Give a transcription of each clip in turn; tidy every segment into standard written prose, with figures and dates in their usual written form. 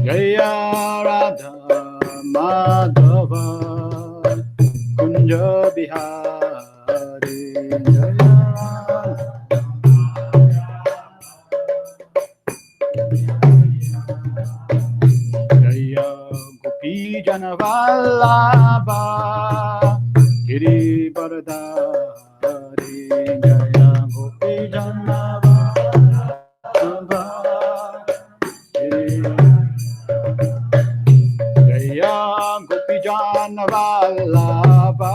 Jaya Radha Madhava Kunja Bihari Jaya Jaya Gopi Janavallabha Giri Baradari Jaya Gopi Janavallabha Jaya Gopi Janavallabha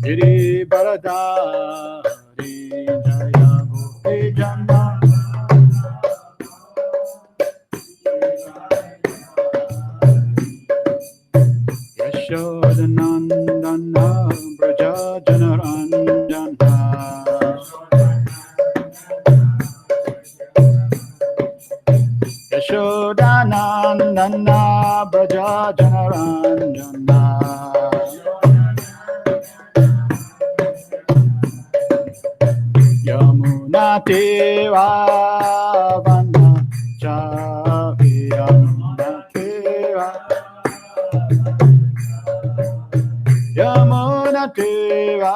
Giri Baradari Jaya Gopi Yashodanandana Braja Janaranjana Yashodanandana Braja Janaranjana Yamuna Deva Vana Chavi Yamuna Deva Yamuna Deva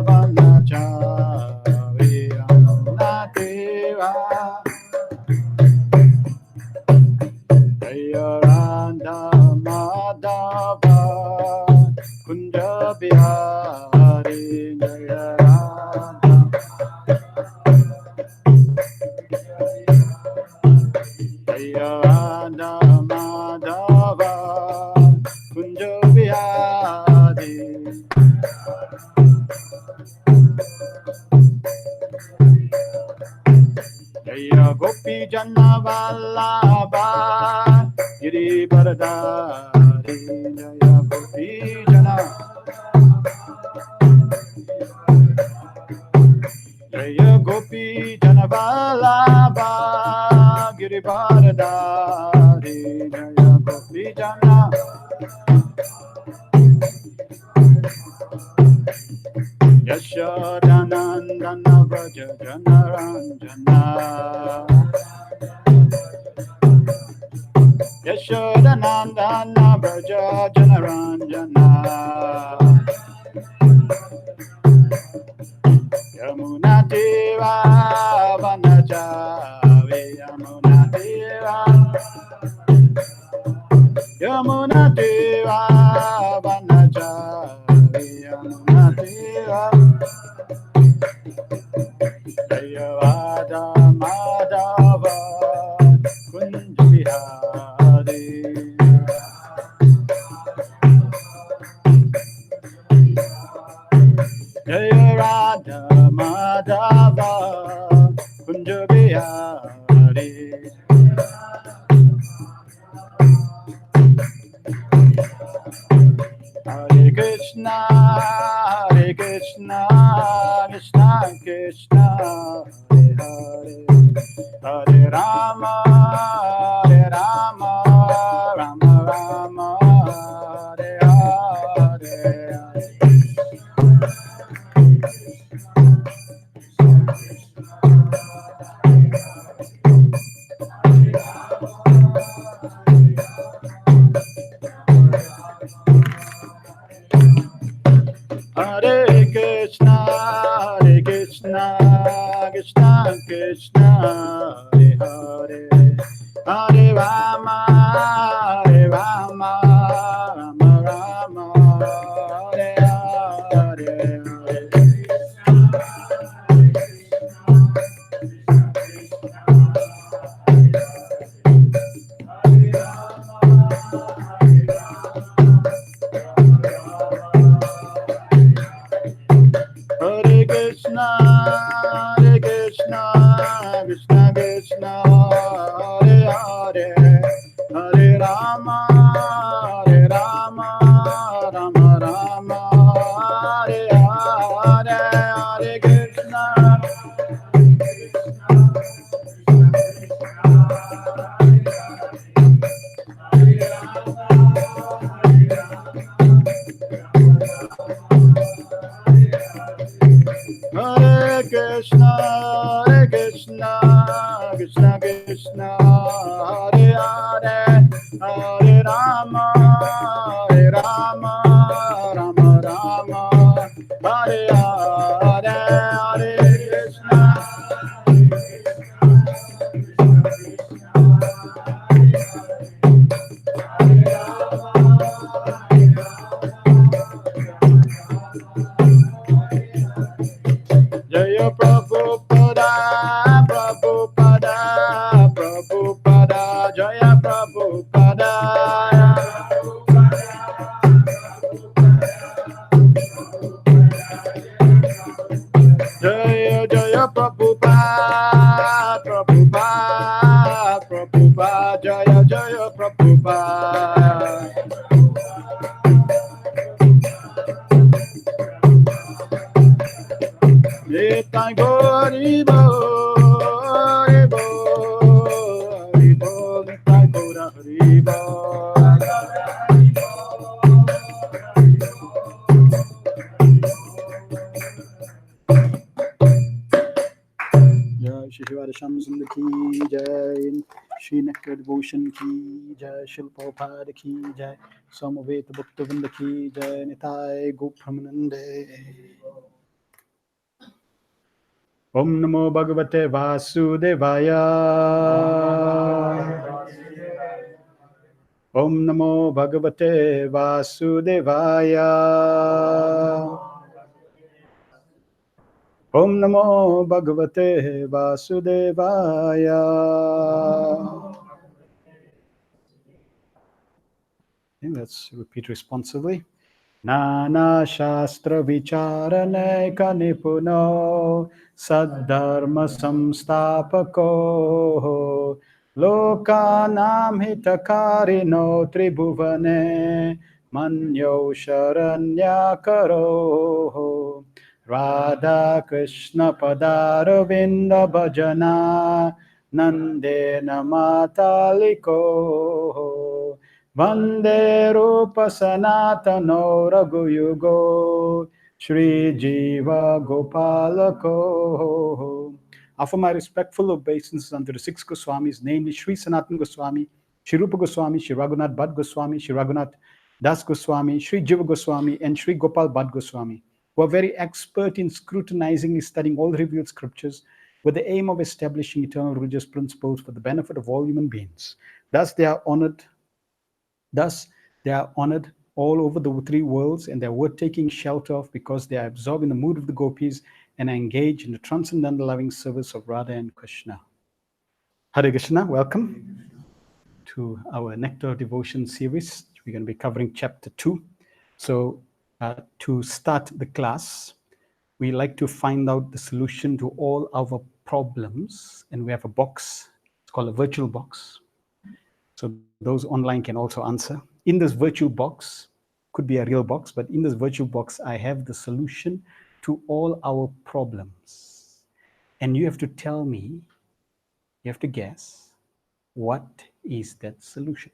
Vana Chavi Yamuna Deva Jaya Radha Madhava Kunja Bihari Jaya Radha Jaya Radha Madhava Kunja Bihari Jaya Gopi Janavallabha Giri Baradari Jaya Gopi Jaya Gopi Janavallabha Giri Baradari Jaya Gopi Yashodanandana Braja Janaranjana Yashodanandana Braja Janaranjana Yamuna Deva Vanachavi Yamuna Deva Yamuna Deva Vanachavi Yamuna Deva Jaya Radha Madhava Kunja Bihari Jaya Radha Madhava Kunja Bihari Hare Krishna Krishna Krishna Hare Hare Hare Rama Rama Rama Hare Hare Hare Krishna Krishna Krishna Hare Hare Hare Rama Rama Rama Hare Hare Hare Krishna Krishna Krishna Hare Hare Hare Rama Rama Rama Hare Hare Hare Krishna Nitai Gaur Haribo, Haribo, Haribo, Nitai Gaur Haribo. Jai Shri Shivara Shamsundar ki Jai, Shri Nectar Devotion ki Jai, Shri Prabhupada ki Jai, Samaveta Bhaktivinoda ki Jai, Nitai Gopramanande. Om Namo Bhagavate Vasudevaya. Om Namo Bhagavate Vasudevaya. Om Namo Bhagavate Vasudevaya. Let's repeat responsively. Nana Shastra Vicharane Kanipuno Saddharma Samstapako Lokanam Hitakarino Tribhuvane Manyo Sharanyakaro Radha Krishna Padaravinda Bhajana Nandena Mataliko Vande Rupa Sanatano Raghuyugo Shri Jiva Gopalako. Offer my respectful obeisances unto the six Goswamis, namely Shri Sanatana Goswami, Shri Rupa Goswami, Shri Raghunath Bhatt Goswami, Shri Raghunath Das Goswami, Shri Jiva Goswami, and Shri Gopal Bhatt Goswami, who are very expert in scrutinizingly studying all the revealed scriptures with the aim of establishing eternal religious principles for the benefit of all human beings. Thus, they are honored all over the three worlds, and they're worth taking shelter of because they are absorbed in the mood of the gopis and are engaged in the transcendental loving service of Radha and Krishna. Hare Krishna, welcome to our Nectar Devotion series. We're going to be covering chapter 2. So to start the class, we like to find out the solution to all our problems, and we have a box. It's called a virtual box. So those online can also answer. In this virtual box, could be a real box, but in this virtual box, I have the solution to all our problems. And you have to tell me, you have to guess, what is that solution?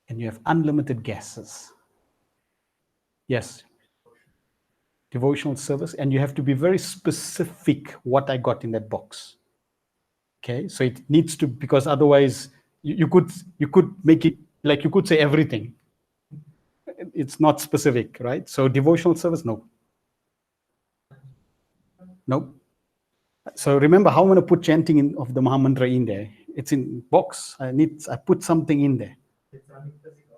And you have unlimited guesses. Yes. Devotional service. And you have to be very specific what I got in that box. Okay, so it needs to, because otherwise you could make it like you could say everything. It's not specific, right? So devotional service, no. Nope. So remember how I'm going to put chanting in, of the Mahamantra in there. It's in box. I put something in there.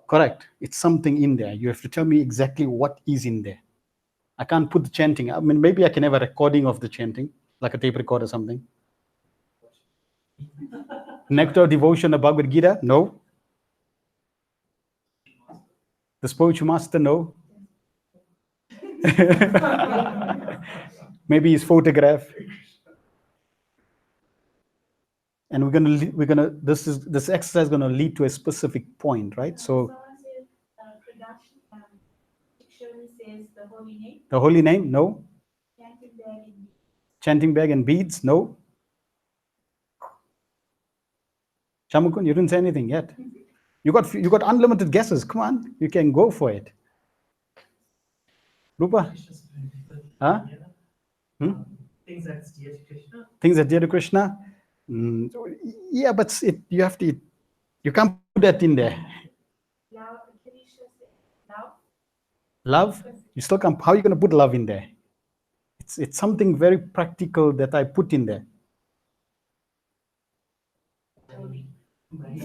Correct. It's something in there. You have to tell me exactly what is in there. I can't put the chanting. I mean, maybe I can have a recording of the chanting, like a tape recorder or something. Nectar, devotion, the Bhagavad Gita? No. The spiritual master? No. Maybe his photograph. And this exercise is gonna lead to a specific point, right? So says the holy name. The holy name? No. Chanting bag and beads? No. Shamakun, you didn't say anything yet. You got unlimited guesses. Come on, you can go for it. Rupa? Huh? Things that's dear to Krishna. Things that dear to Krishna? Yeah, but you can't put that in there. Love? You still can't. How are you going to put love in there? It's something very practical that I put in there.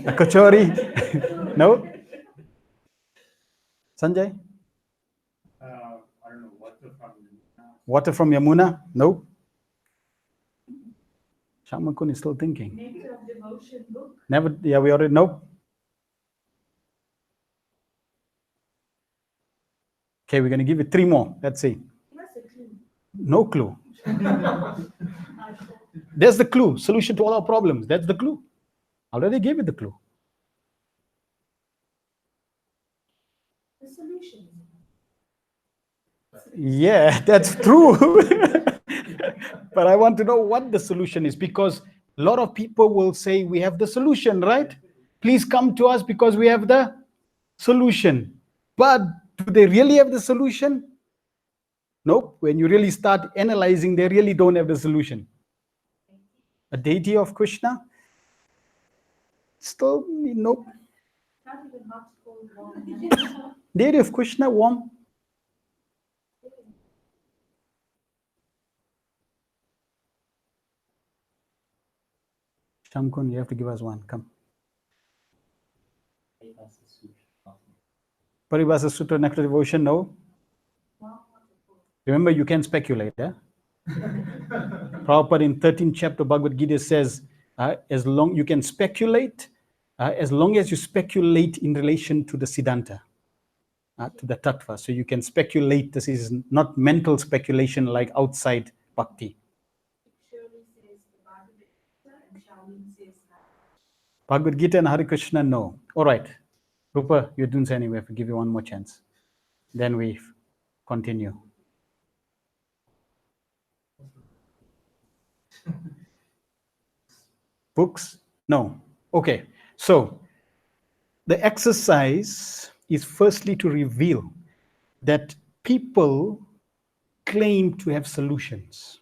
A kachori? No? Sanjay? I don't know, water from Yamuna? No? Shamakun is still thinking. Nectar of devotion book? Never, yeah, we already know. Okay, we're going to give it 3 more. Let's see. No clue. There's the clue. Solution to all our problems. That's the clue. Already gave it the clue. The solution. Yeah, that's true. But I want to know what the solution is, because a lot of people will say, we have the solution, right? Please come to us because we have the solution. But do they really have the solution? Nope. When you really start analyzing, they really don't have the solution. A deity of Krishna? Still, nope. Deity of Krishna, warm. Shamkun, you have to give us one. Come. Paribhasa Sutra, Nectar Devotion, no? Remember, you can speculate. Prabhupada in 13th chapter Bhagavad Gita says, as long you can speculate, as long as you speculate in relation to the Siddhanta, to the Tattva. So you can speculate. This is not mental speculation like outside bhakti. Bhagavad Gita and Hare Krishna, no. All right. Rupa, you didn't say anyway. I'll give you one more chance. Then we continue. Books? No. Okay. So the exercise is firstly to reveal that people claim to have solutions.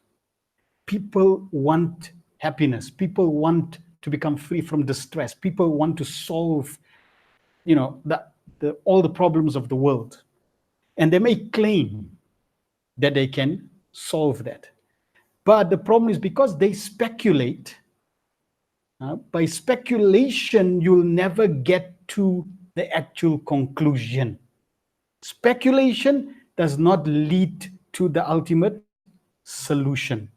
People want happiness. People want to become free from distress. People want to solve, all the problems of the world. And they may claim that they can solve that. But the problem is, because they speculate, by speculation, you'll never get to the actual conclusion. Speculation does not lead to the ultimate solution.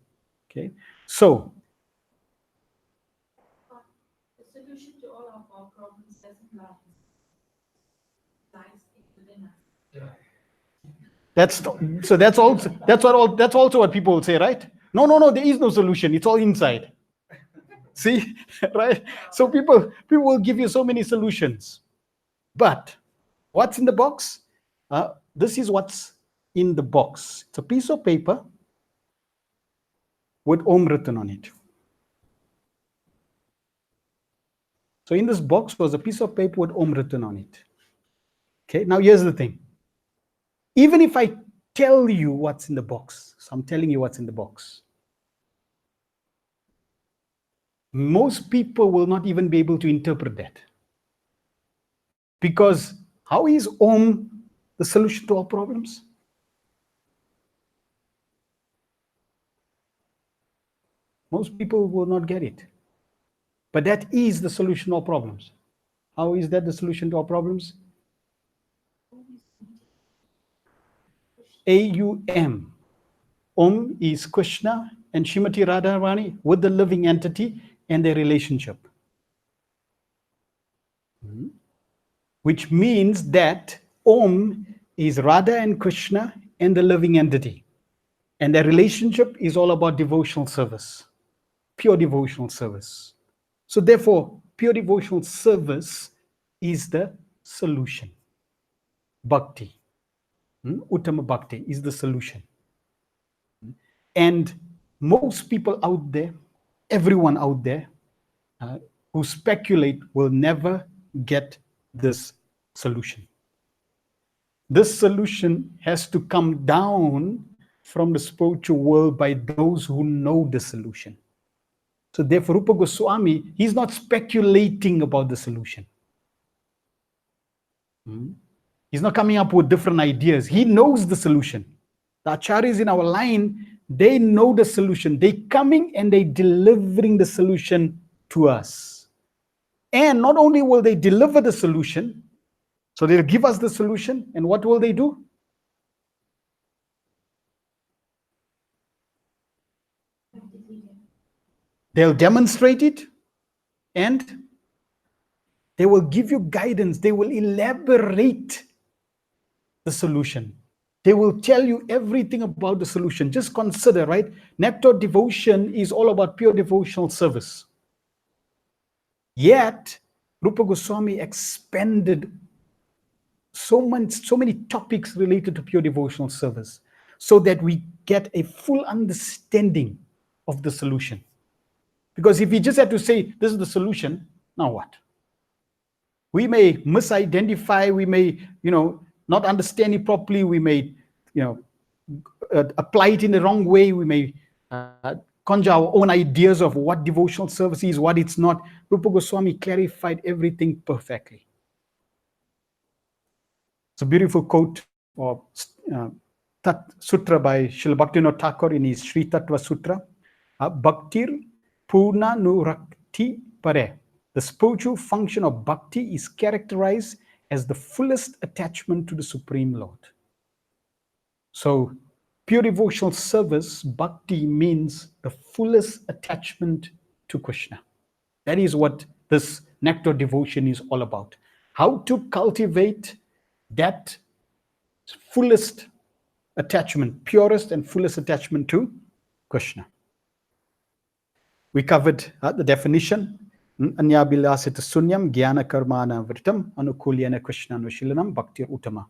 Okay, so the solution to all of our problems doesn't lie within us. that's also what people will say, right? No, there is no solution. It's all inside. See, right? So people will give you so many solutions, but what's in the box? This is what's in the box. It's a piece of paper with Om written on it. So in this box was a piece of paper with Om written on it. Okay, now here's the thing. Even if I tell you what's in the box, so I'm telling you what's in the box, most people will not even be able to interpret that. Because how is Om the solution to all problems? Most people will not get it. But that is the solution to all problems. How is that the solution to all problems? AUM. Om is Krishna and Srimati Radharani with the living entity and their relationship. Which means that Om is Radha and Krishna and the living entity. And their relationship is all about devotional service, pure devotional service. So therefore, pure devotional service is the solution. Bhakti, Uttama Bhakti is the solution. And most people out there, everyone out there who speculate will never get this solution. This solution has to come down from the spiritual world by those who know the solution. So therefore, Rupa Goswami, he's not speculating about the solution. He's not coming up with different ideas. He knows the solution. The acharyas in our line, they know the solution. They coming and they delivering the solution to us. And not only will they deliver the solution, so they'll give us the solution, and what will they do? They'll demonstrate it, and they will give you guidance. They will elaborate the solution. They will tell you everything about the solution. Just consider, right? Nectar devotion is all about pure devotional service. Yet, Rupa Goswami expanded so many topics related to pure devotional service, so that we get a full understanding of the solution. Because if we just had to say this is the solution, now what? We may misidentify, we may, not understand it properly, we may, apply it in the wrong way, we may conjure our own ideas of what devotional service is, what it's not. Rupa Goswami clarified everything perfectly. It's a beautiful quote or Tat Sutra by Srila Bhaktivinoda Thakur in his Sri Tattva Sutra. Bhaktir Purna Nurakti Pare. The spiritual function of bhakti is characterized as the fullest attachment to the Supreme Lord. So, pure devotional service, bhakti, means the fullest attachment to Krishna. That is what this nectar devotion is all about. How to cultivate that fullest attachment, purest and fullest attachment to Krishna. We covered the definition. Anya bilasita sunyam jnana karmana vritam anukulyana Krishna anushilanam bhaktir uttama.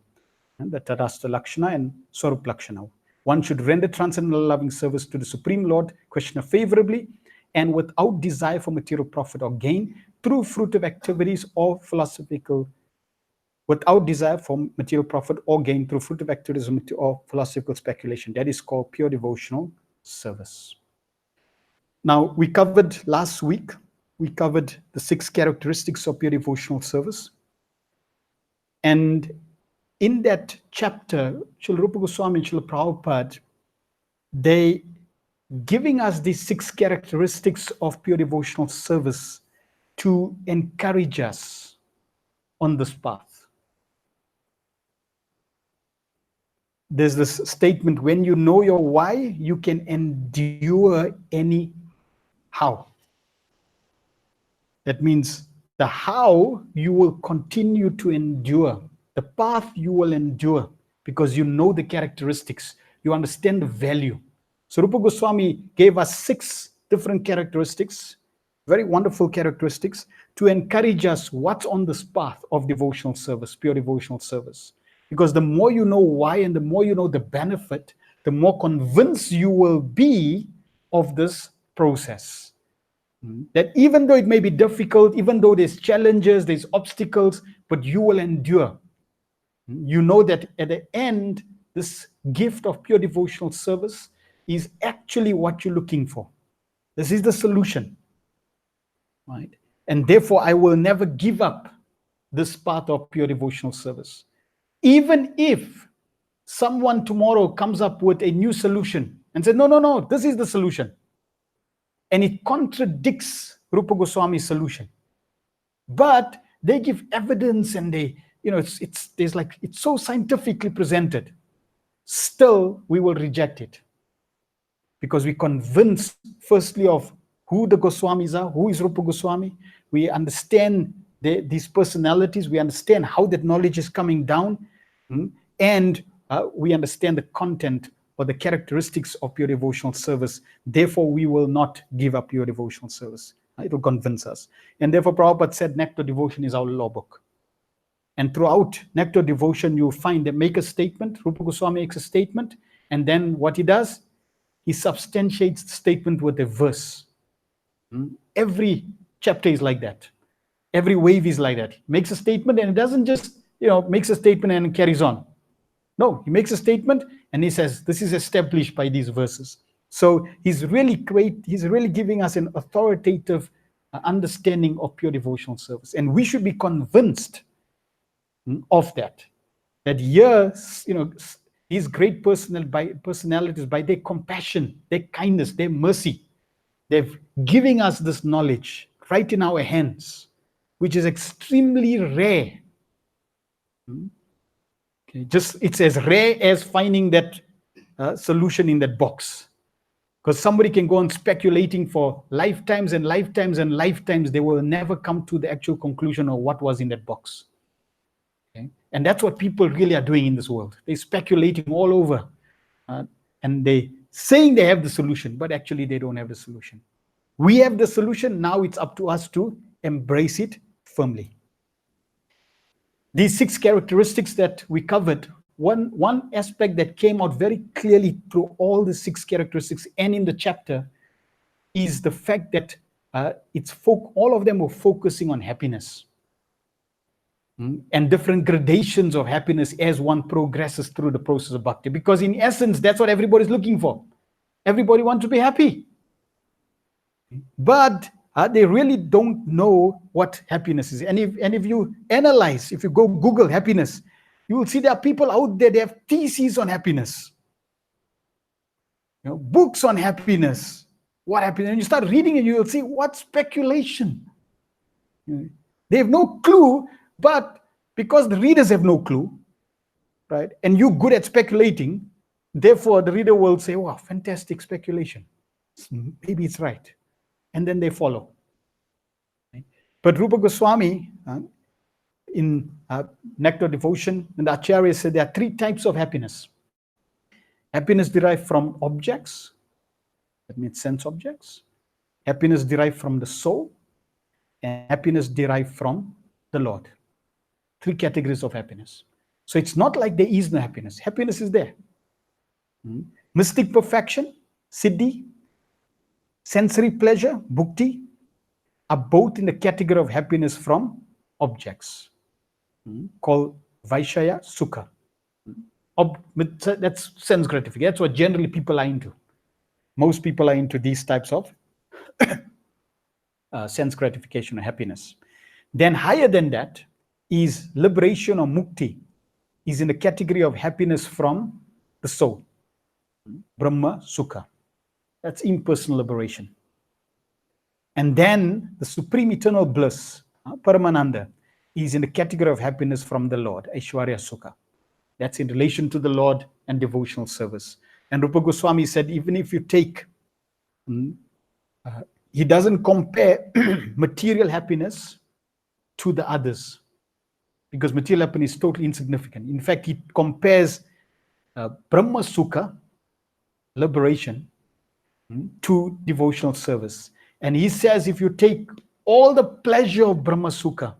The Tadasta Lakshana and Swarup Lakshana. One should render transcendental loving service to the Supreme Lord, Krishna, favorably and without desire for material profit or gain through fruitive activities or philosophical, without desire for material profit or gain through fruitive activities or philosophical speculation. That is called pure devotional service. Now, we covered last week, we covered the 6 characteristics of pure devotional service. And in that chapter, Srila Rupa Goswami and Srila Prabhupada, they giving us these 6 characteristics of pure devotional service to encourage us on this path. There's this statement, when you know your why, you can endure any how. That means the how you will continue to endure. The path you will endure because you know the characteristics, you understand the value. So Rupa Goswami gave us 6 different characteristics, very wonderful characteristics, to encourage us what's on this path of devotional service, pure devotional service. Because the more you know why and the more you know the benefit, the more convinced you will be of this process. That even though it may be difficult, even though there's challenges, there's obstacles, but you will endure. You know that at the end, this gift of pure devotional service is actually what you're looking for. This is the solution, right? And therefore, I will never give up this path of pure devotional service. Even if someone tomorrow comes up with a new solution and says, no, this is the solution. And it contradicts Rupa Goswami's solution. But they give evidence and they, it's so scientifically presented. Still, we will reject it. Because we're convinced, firstly, of who the Goswamis are, who is Rupa Goswami. We understand these personalities. We understand how that knowledge is coming down. And we understand the content or the characteristics of pure devotional service. Therefore, we will not give up pure devotional service. It will convince us. And therefore, Prabhupada said Nectar devotion is our law book. And throughout Nectar devotion, you'll find they make a statement. Rupa Goswami makes a statement. And then what he does, he substantiates the statement with a verse. Every chapter is like that. Every wave is like that. He makes a statement and it doesn't just, makes a statement and carries on. No, he makes a statement and he says, this is established by these verses. So he's really giving us an authoritative understanding of pure devotional service. And we should be convinced of that. That here, these great personalities, by their compassion, their kindness, their mercy, they're giving us this knowledge right in our hands, which is extremely rare. It's as rare as finding that solution in that box. Because somebody can go on speculating for lifetimes and lifetimes and lifetimes, they will never come to the actual conclusion of what was in that box. Okay? And that's what people really are doing in this world. They're speculating all over. And they saying they have the solution, but actually they don't have the solution. We have the solution. Now it's up to us to embrace it firmly. These 6 characteristics that we covered, one aspect that came out very clearly through all the 6 characteristics and in the chapter is the fact that all of them were focusing on happiness. And different gradations of happiness as one progresses through the process of bhakti. Because in essence, that's what everybody's looking for. Everybody wants to be happy. But they really don't know what happiness is. And if you analyze, if you go Google happiness, you will see there are people out there, they have theses on happiness. Books on happiness. What happiness? And you start reading it, you will see what speculation. They have no clue, but because the readers have no clue, right? And you're good at speculating, therefore the reader will say, wow, fantastic speculation. Maybe it's right. And then they follow. But Rupa Goswami, in Nectar Devotion, and the Acharya said there are 3 types of happiness. Happiness derived from objects, that means sense objects. Happiness derived from the soul, and happiness derived from the Lord. 3 categories of happiness. So it's not like there is no happiness. Happiness is there. Mystic perfection, siddhi, sensory pleasure, bhakti, are both in the category of happiness from objects, called Vaishaya Sukha. That's sense gratification. That's what generally people are into. Most people are into these types of sense gratification or happiness. Then higher than that is liberation or mukti, is in the category of happiness from the soul, Brahma Sukha. That's impersonal liberation. And then the supreme eternal bliss, Paramananda, is in the category of happiness from the Lord, Aishwarya Sukha. That's in relation to the Lord and devotional service. And Rupa Goswami said, even if you take, he doesn't compare material happiness to the others, because material happiness is totally insignificant. In fact, he compares Brahma Sukha, liberation, to devotional service. And he says, if you take all the pleasure of Brahma Sukha,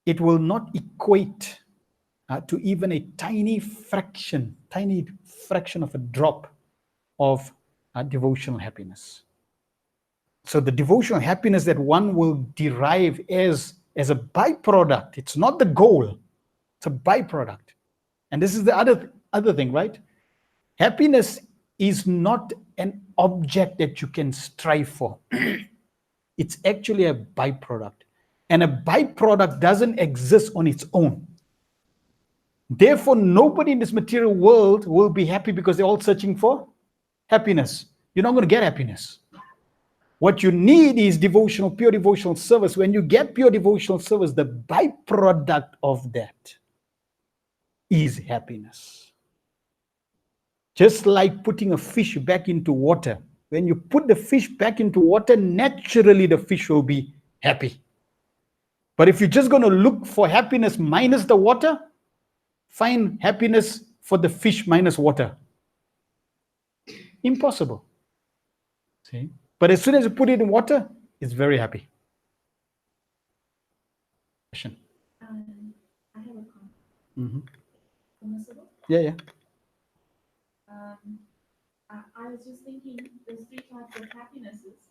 it will not equate to even a tiny fraction of a drop of devotional happiness. So the devotional happiness that one will derive as a byproduct, it's not the goal, it's a byproduct. And this is the other thing, right? Happiness is not an object that you can strive for. It's actually a byproduct. And a byproduct doesn't exist on its own. Therefore, nobody in this material world will be happy because they're all searching for happiness. You're not going to get happiness. What you need is pure devotional service. When you get pure devotional service, the byproduct of that is happiness. Just like putting a fish back into water. When you put the fish back into water, naturally the fish will be happy. But if you're just going to look for happiness minus the water, find happiness for the fish minus water. Impossible. See? But as soon as you put it in water, it's very happy. Question? I have a comment. Permissible? Yeah. I was just thinking there's 3 types of happinesses.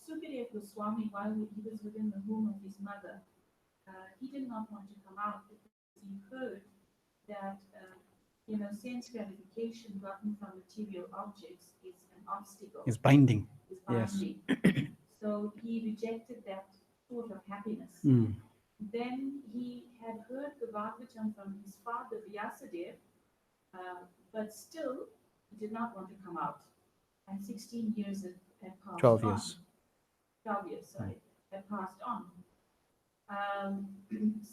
Sukadeva Goswami, while he was within the womb of his mother, he did not want to come out because he heard that sense gratification gotten from material objects is an obstacle. It's binding. Is binding. Yes. So he rejected that sort of happiness. Then he had heard the Bhagavatam from his father Vyasadeva, but still he did not want to come out. And 16 years had passed 12 on. years. 12 years, had passed on.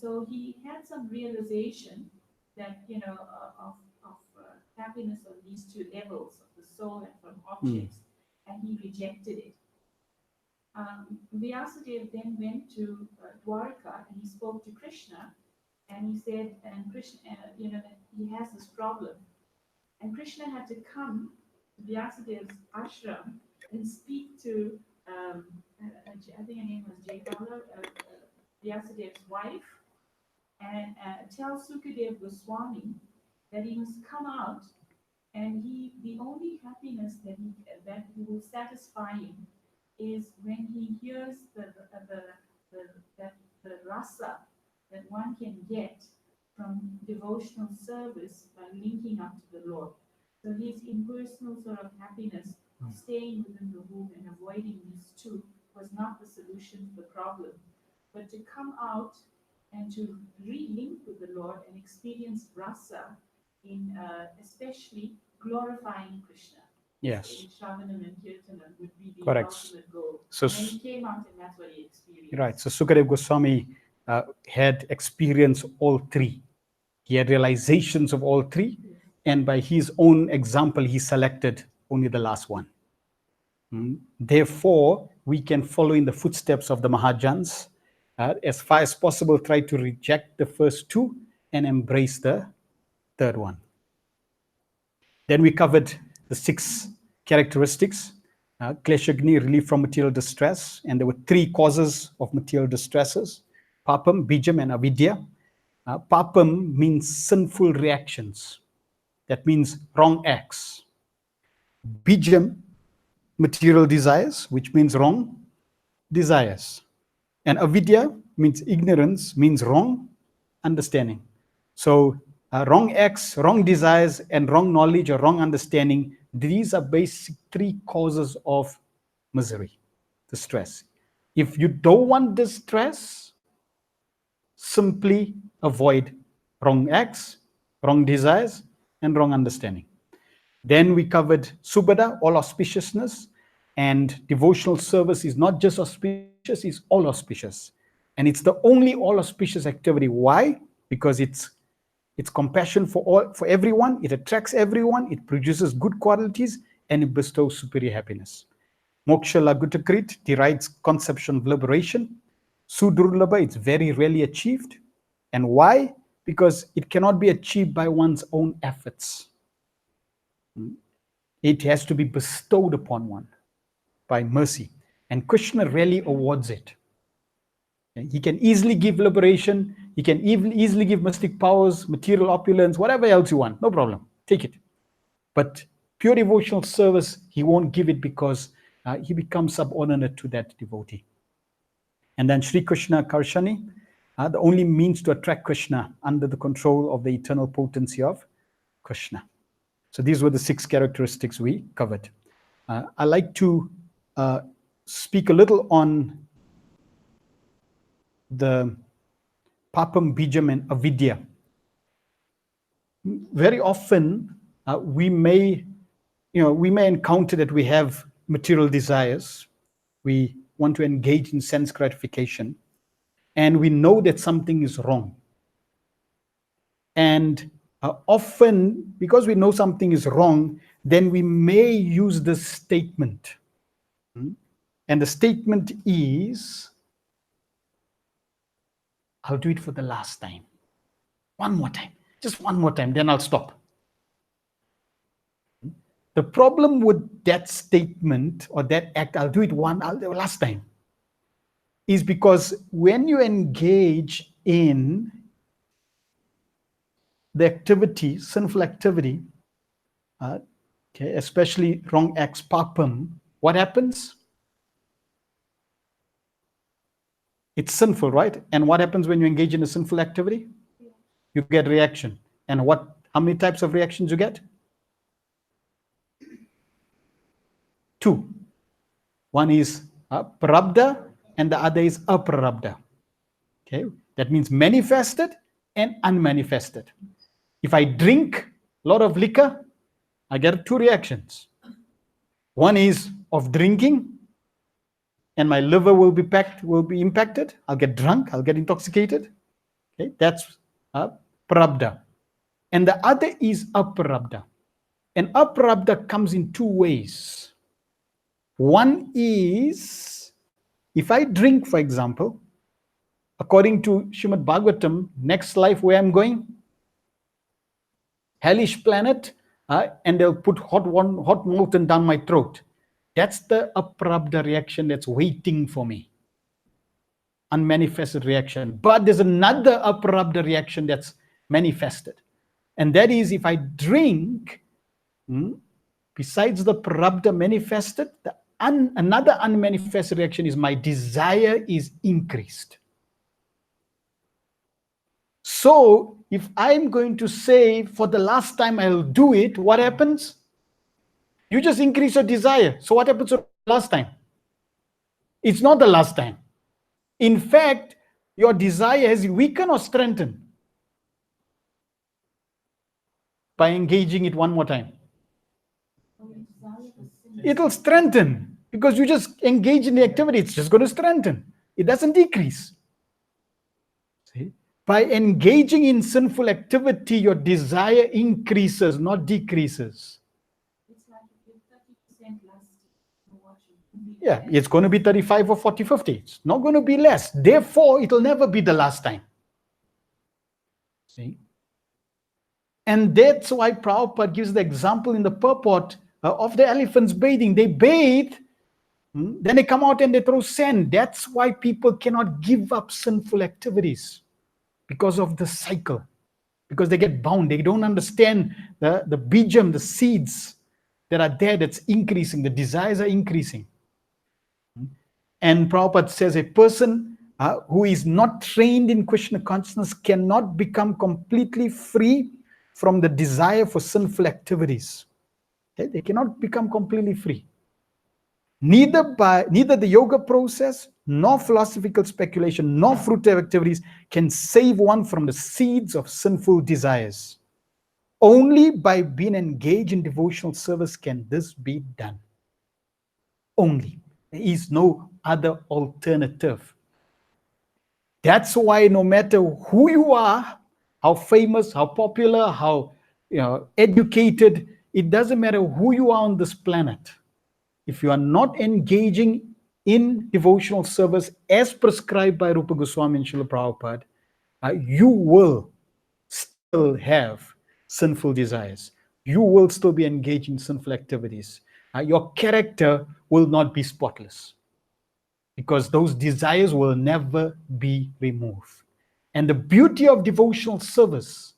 So he had some realization that, of happiness on these 2 levels, of the soul and from objects, and he rejected it. Vyasadeva then went to Dwarka and he spoke to Krishna, and he said, and Krishna, he has this problem. And Krishna had to come to Vyasadeva's ashram and speak to, I think her name was Jaipala, Vyasadev's wife and tell Sukadev Goswami that he must come out, and the only happiness that will satisfy him is when he hears the that the rasa that one can get from devotional service by linking up to the Lord. So his impersonal sort of happiness of staying within the womb and avoiding these two was not the solution to the problem, but to come out and to re-link with the Lord and experience rasa in especially glorifying Krishna. Yes. In Shravanam and Kirtanam would be the Correct. ultimate goal. So, and he came out and that's what he experienced. right. So Sukadev Goswami had experienced all three. He had realizations of all three, and by his own example, he selected only the last one. Therefore, we can follow in the footsteps of the Mahajans. As far as possible, try to reject the first two and embrace the third one. Then we covered the 6 characteristics. Kleshagni, relief from material distress. And there were 3 causes of material distresses: papam, bijam, and avidya. Papam means sinful reactions. That means wrong acts. Bijam, material desires, which means wrong desires. And avidya means ignorance, means wrong understanding. So wrong acts, wrong desires, and wrong knowledge or wrong understanding, these are basic 3 causes of misery, distress. If you don't want distress, simply avoid wrong acts, wrong desires, and wrong understanding. Then we covered subhada, all auspiciousness, and devotional service is not just auspicious, it's all auspicious. And it's the only all auspicious activity. Why? Because it's compassion for everyone, it attracts everyone, it produces good qualities, and it bestows superior happiness. Moksha Lagutakrit derides conception of liberation. Sudurlabha, it's very rarely achieved. And why? Because it cannot be achieved by one's own efforts. It has to be bestowed upon one by mercy. And Krishna rarely awards it. He can easily give liberation, he can easily give mystic powers, material opulence, whatever else you want, no problem, take it. But pure devotional service, he won't give it because he becomes subordinate to that devotee. And then Sri Krishna Karshani, the only means to attract Krishna under the control of the eternal potency of Krishna. So these were the 6 characteristics we covered. I like to speak a little on the papam, bijam, and avidya. Very often we may encounter that we have material desires. We want to engage in sense gratification, and we know that something is wrong. And often, because we know something is wrong, then we may use this statement. And the statement is, I'll do it for the last time. One more time. Just one more time, then I'll stop. The problem with that statement or that act, I'll do it last time, is because when you engage in the activity, sinful activity, especially wrong acts, papam, what happens? It's sinful, right? And what happens when you engage in a sinful activity? You get reaction. And how many types of reactions you get? 2. One is prarabdha and the other is aprarabdha. Okay, that means manifested and unmanifested. If I drink a lot of liquor, I get 2 reactions. One is of drinking, and my liver will be impacted. I'll get drunk, I'll get intoxicated. Okay, that's prarabdha. And the other is aprarabdha. And aprarabdha comes in 2 ways. One is, if I drink, for example, according to Srimad Bhagavatam, next life where I'm going, hellish planet, and they'll put hot molten down my throat. That's the aprarabdha reaction that's waiting for me. unmanifested reaction. But there's another aprabdha reaction that's manifested. And that is if I drink, besides the prabdha manifested, another unmanifested reaction is my desire is increased. So if I'm going to say for the last time I'll do it, what happens? You just increase your desire. So what happens to the last time? It's not the last time. In fact, your desire has weakened or strengthened by engaging it one more time. It'll strengthen because you just engage in the activity. It's just going to strengthen. It doesn't decrease. See? By engaging in sinful activity, your desire increases, not decreases. It's like if you're 30% less watching. Yeah, it's going to be 35 or 40, 50. It's not going to be less. Therefore, it'll never be the last time. See? And that's why Prabhupada gives the example in the purport of the elephants bathing. They bathe, then they come out and they throw sand. That's why people cannot give up sinful activities because of the cycle, because they get bound. They don't understand the bijam, the seeds that are there that's increasing. The desires are increasing. And Prabhupada says a person who is not trained in Krishna consciousness cannot become completely free from the desire for sinful activities. Okay? They cannot become completely free. Neither the yoga process, nor philosophical speculation, nor fruitive activities can save one from the seeds of sinful desires. Only by being engaged in devotional service can this be done. Only. There is no other alternative. That's why no matter who you are, how famous, how popular, how educated, it doesn't matter who you are on this planet. If you are not engaging in devotional service as prescribed by Rupa Goswami and Srila Prabhupada, you will still have sinful desires. You will still be engaged in sinful activities. Your character will not be spotless because those desires will never be removed. And the beauty of devotional service,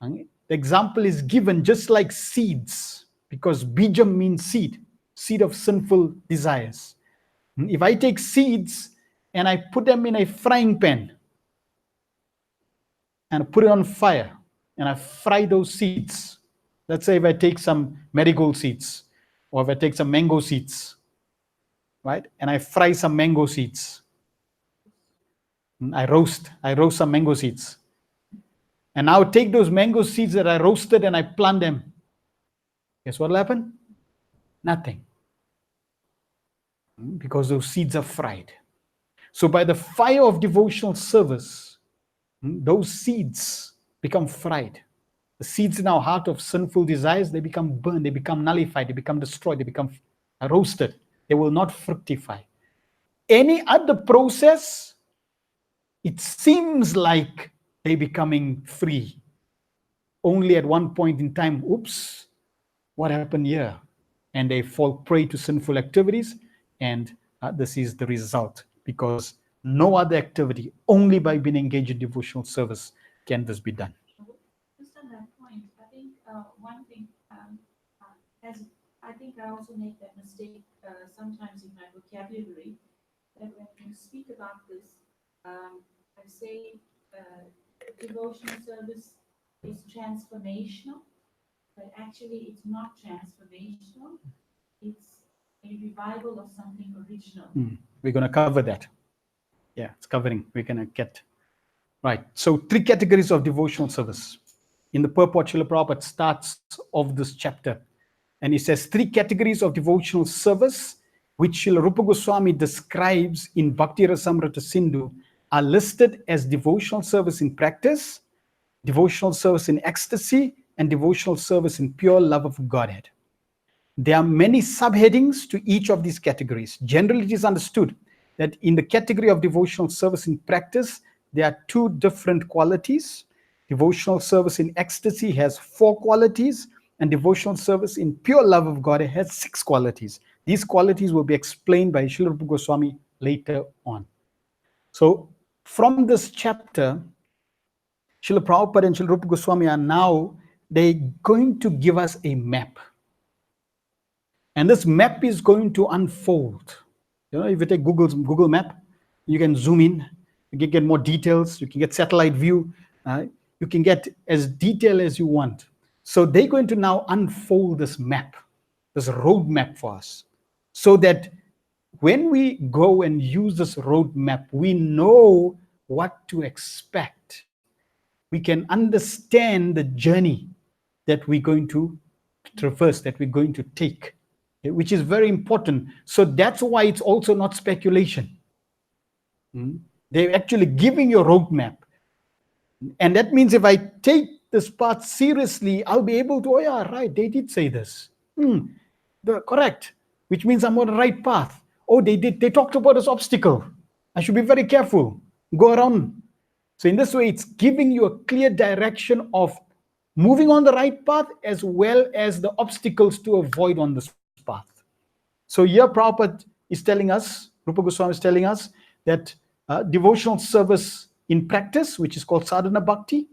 the example is given just like seeds, because bijam means seed of sinful desires. If I take seeds and I put them in a frying pan and put it on fire and I fry those seeds, let's say if I take some marigold seeds or if I take some mango seeds, right, and I fry some mango seeds, I roast some mango seeds, and now take those mango seeds that I roasted and I plant them. Guess what will happen? Nothing. Because those seeds are fried. So by the fire of devotional service, those seeds become fried. The seeds in our heart of sinful desires, they become burned, they become nullified, they become destroyed, they become roasted. They will not fructify. Any other process, it seems like they're becoming free. Only at one point in time, oops, what happened here? And they fall prey to sinful activities, and this is the result, because no other activity, only by being engaged in devotional service, can this be done. Just on that point, I think one thing, as I think I also make that mistake sometimes in my vocabulary, that when you speak about this, I say devotional service is transformational, but actually it's not transformational. It's a revival of something original. We're going to cover that. Yeah, it's covering. We're going to get. Right. So 3 categories of devotional service. In the purport, Srila Prabhupada starts off this chapter, and he says 3 categories of devotional service, which Srila Rupa Goswami describes in Bhakti Rasamrita Sindhu, are listed as devotional service in practice, devotional service in ecstasy, and devotional service in pure love of Godhead. There are many subheadings to each of these categories. Generally, it is understood that in the category of devotional service in practice, there are 2 different qualities. Devotional service in ecstasy has 4 qualities, and devotional service in pure love of God has 6 qualities. These qualities will be explained by Srila Rupa Goswami later on. So from this chapter, Srila Prabhupada and Srila Rupa Goswami are now, they're going to give us a map. And this map is going to unfold. You know, if you take Google Map, you can zoom in, you can get more details, you can get satellite view, you can get as detailed as you want. So they're going to now unfold this map, this roadmap for us, so that when we go and use this roadmap, we know what to expect. We can understand the journey that we're going to traverse, that we're going to take, which is very important. So that's why it's also not speculation. They're actually giving you a roadmap. And that means if I take this path seriously, I'll be able to, oh yeah, right, they did say this. Correct, which means I'm on the right path. Oh, they talked about this obstacle. I should be very careful, go around. So in this way, it's giving you a clear direction of moving on the right path as well as the obstacles to avoid on this path. So here Prabhupada is telling us, Rupa Goswami is telling us that devotional service in practice, which is called sadhana bhakti.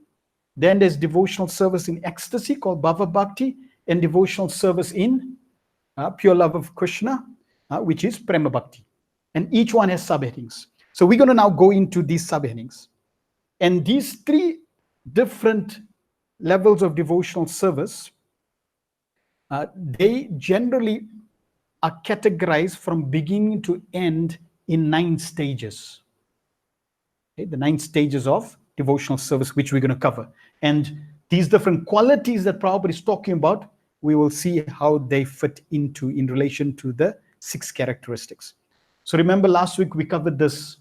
Then there's devotional service in ecstasy called bhava bhakti, and devotional service in pure love of Krishna, which is prema bhakti. And each one has subheadings. So we're going to now go into these subheadings. And these three different levels of devotional service, they generally are categorized from beginning to end in 9 stages. Okay, the 9 stages of devotional service, which we're going to cover. And these different qualities that Prabhupada is talking about, we will see how they fit into in relation to the 6 characteristics. So remember last week we covered this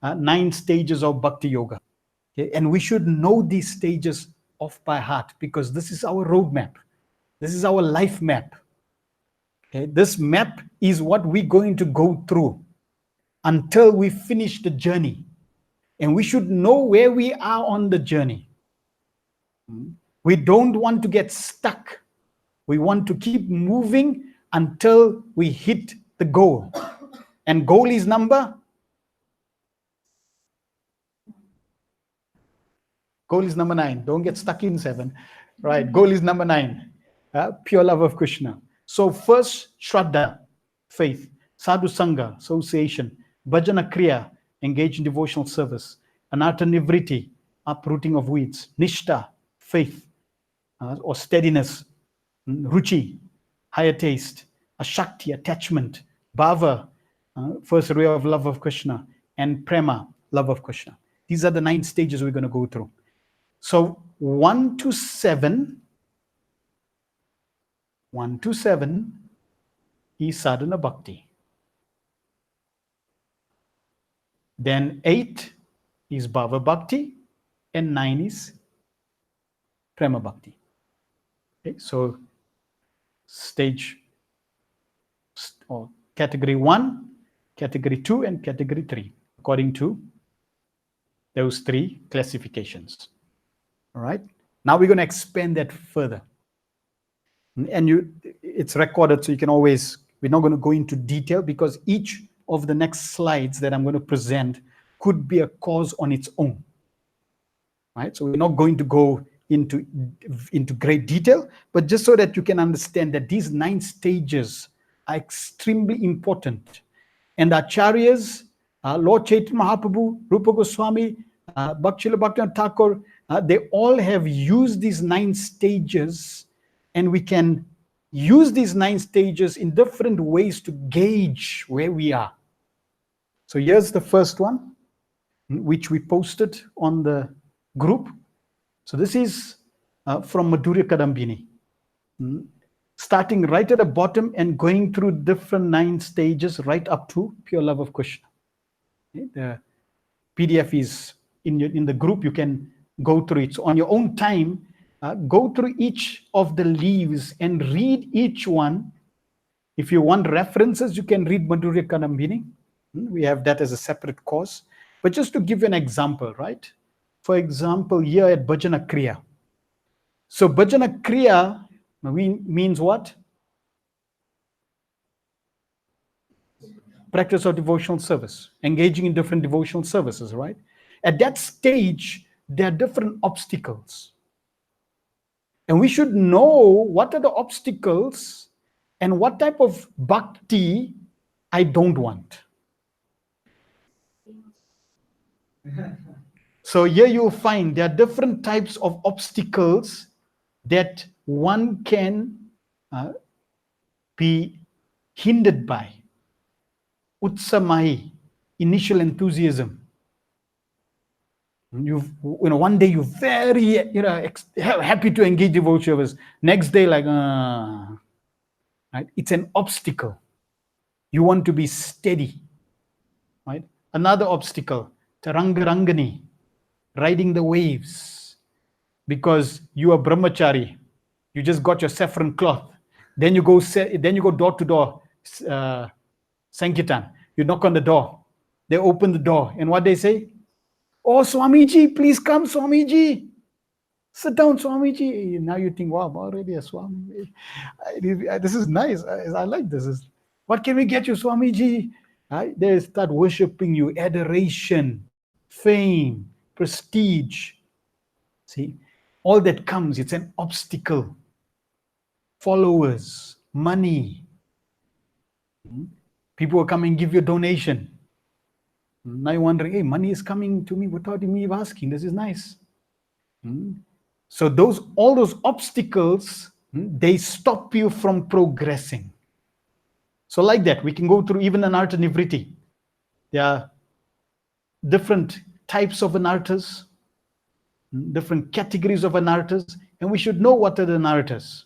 9 stages of bhakti yoga. Okay? And we should know these stages off by heart because this is our roadmap. This is our life map. Okay? This map is what we're going to go through until we finish the journey. And we should know where we are on the journey. We don't want to get stuck. We want to keep moving until we hit the goal. And goal is number? Goal is number 9. Don't get stuck in 7. Right, goal is number 9. Pure love of Krishna. So first, Shraddha, faith. Sadhu Sangha, association. Bhajana Kriya, engage in devotional service. Anartha Nivriti, uprooting of weeds. Nishta, faith or steadiness. Ruchi, higher taste. Ashakti, attachment. Bhava, first ray of love of Krishna. And Prema, love of Krishna. These are the 9 stages we're going to go through. So 1 to 7 is sadhana bhakti. Then 8 is bhava bhakti, and 9 is prema bhakti. Okay, so stage or category 1, category 2, and category 3, according to those 3 classifications. All right. Now we're going to expand that further. And it's recorded, so you can always, we're not going to go into detail because each of the next slides that I'm going to present could be a course on its own. Right? So we're not going to go into great detail, but just so that you can understand that these 9 stages are extremely important. And Acharyas, Lord Chaitanya Mahaprabhu, Rupa Goswami, Bhakti Thakur, they all have used these 9 stages, and we can use these 9 stages in different ways to gauge where we are. So here's the first one, which we posted on the group. So this is from Madhurya Kadambini, starting right at the bottom and going through different 9 stages right up to pure love of Krishna. Okay? The PDF is in the group. You can go through it. So on your own time, go through each of the leaves and read each one. If you want references, you can read Madhurya Kadambini. We have that as a separate course. But just to give you an example, right? For example, here at Bhajana Kriya. So Bhajana Kriya means what? practice of devotional service, engaging in different devotional services, right? At that stage, there are different obstacles. And we should know what are the obstacles and what type of bhakti I don't want. So here you'll find there are different types of obstacles that one can be hindered by. Utsamai, initial enthusiasm. One day you're very happy to engage devotional service. Next day, like right? It's an obstacle. You want to be steady, right? Another obstacle, tarangarangani, riding the waves, because you are brahmachari, you just got your saffron cloth, then you go door to door, Sankirtan. You knock on the door, they open the door, and what they say? Oh, Swamiji, please come, Swamiji. Sit down, Swamiji. Now you think, wow, I'm already a Swami. This is nice. I like this. What can we get you, Swamiji? They start worshiping you, adoration, fame, prestige. See, all that comes, it's an obstacle. Followers, money. People will come and give you a donation. Now you're wondering, hey, money is coming to me without me asking. This is nice. So all those obstacles, they stop you from progressing. So like that, we can go through even anartha nivriti. There are different types of anarthas, different categories of anarthas, and we should know what are the anarthas.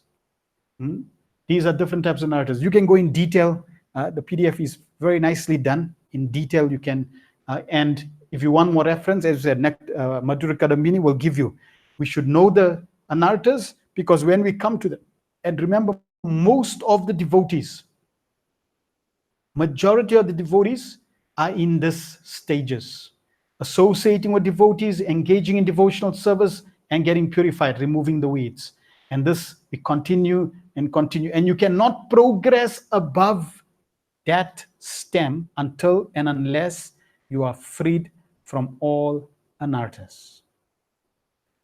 These are different types of anarthas. You can go in detail. The PDF is very nicely done. In detail, you can, and if you want more reference, as I said, Madhura Kadambini will give you. We should know the anarthas, because when we come to them, and remember, most of the devotees, majority of the devotees are in these stages, associating with devotees, engaging in devotional service, and getting purified, removing the weeds. And this, we continue and continue. And you cannot progress above that stem until and unless you are freed from all anarthas.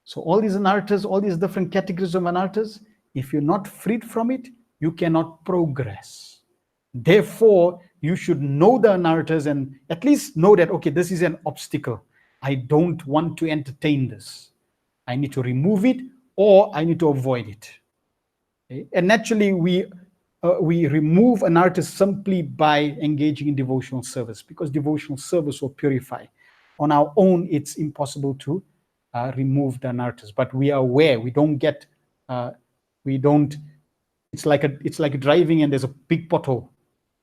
So all these anarthas, all these different categories of anarthas, if you're not freed from it, you cannot progress. Therefore, you should know the anarthas and at least know that, okay, this is an obstacle. I don't want to entertain this. I need to remove it, or I need to avoid it. Okay? And naturally, we remove anarthas simply by engaging in devotional service, because devotional service will purify. On our own, it's impossible to remove the anarthas, but we are aware. We don't get, it's like driving and there's a big pothole,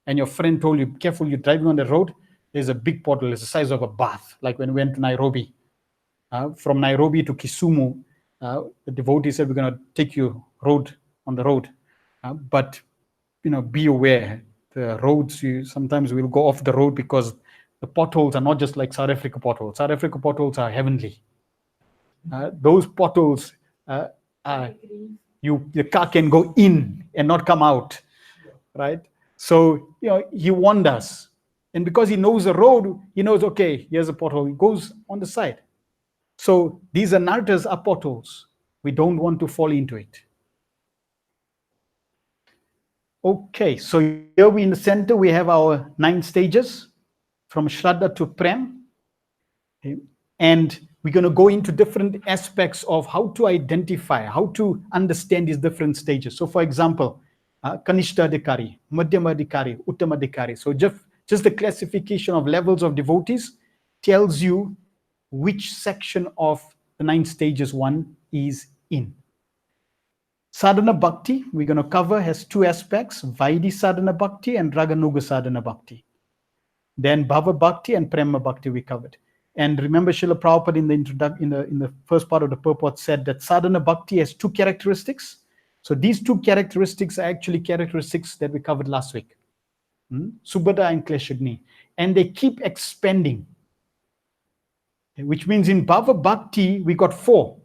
and your friend told you, careful, you're driving on the road, there's a big pothole, it's the size of a bath, like when we went to Nairobi. From Nairobi to Kisumu, the devotee said, we're going to take you on the road. But, be aware, the roads, sometimes will go off the road, because the potholes are not just like South Africa potholes. South Africa potholes are heavenly. Those potholes, the car can go in and not come out, right? So, he warned us. And because he knows the road, he knows, okay, here's a pothole. He goes on the side. So these anarthas are potholes. We don't want to fall into it. Okay, so here we in the center, we have our 9 stages from Shraddha to Prem. Okay. And we're going to go into different aspects of how to identify, how to understand these different stages. So for example, Kanishta Adhikari, Madhyama Adhikari, Uttama Adhikari. So just the classification of levels of devotees tells you which section of the 9 stages one is in. Sadhana Bhakti, we're going to cover, has 2 aspects, Vaidhi Sadhana Bhakti and Raganuga Sadhana Bhakti. Then Bhava Bhakti and Prema Bhakti we covered. And remember, Srila Prabhupada in the first part of the purport said that Sadhana Bhakti has 2 characteristics. So these 2 characteristics are actually characteristics that we covered last week. Subhada and Kleshagni. And they keep expanding. Which means in Bhava Bhakti, we got 4.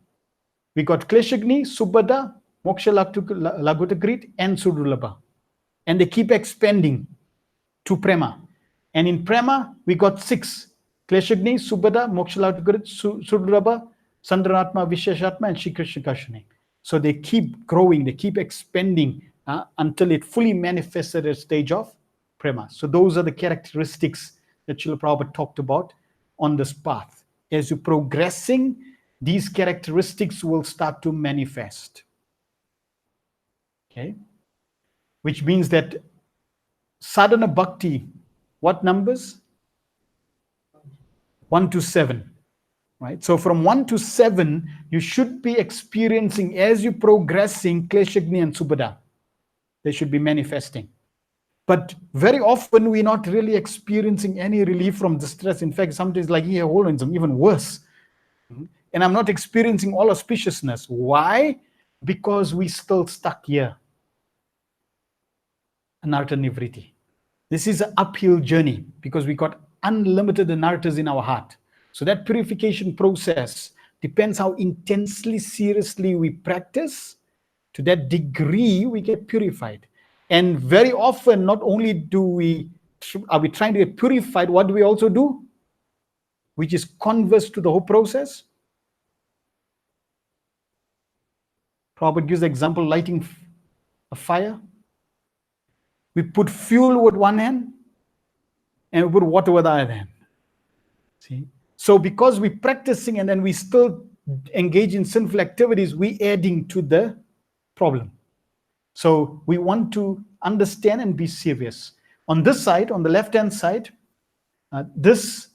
We got Kleshagni, Subhada, Moksha Lagutagrit, and Sudulabha. And they keep expanding to Prema. And in prema, we got 6. Kleshagni, Subhada, Mokshalautika, Sudrabha, Sandranatma, Visheshatma, and Shikrishakashani. So they keep growing, they keep expanding until it fully manifests at a stage of prema. So those are the characteristics that Srila Prabhupada talked about on this path. As you're progressing, these characteristics will start to manifest. Okay? Which means that sadhana bhakti, what numbers? 1 to 7. Right? So from 1 to 7, you should be experiencing, as you're progressing, Kleshagni and Subhada. They should be manifesting. But very often, we're not really experiencing any relief from distress. In fact, sometimes like here, holism, even worse. And I'm not experiencing all auspiciousness. Why? Because we're still stuck here. Anartha Nivriti. This is an uphill journey because we got unlimited anarthas in our heart. So that purification process depends how intensely, seriously we practice. To that degree, we get purified. And very often, not only are we trying to get purified, what do we also do? Which is converse to the whole process. Prabhupada gives the example lighting a fire. We put fuel with one hand and we put water with the other hand. See? So because we're practicing and then we still engage in sinful activities, we're adding to the problem. So we want to understand and be serious. On this side, on the left-hand side, this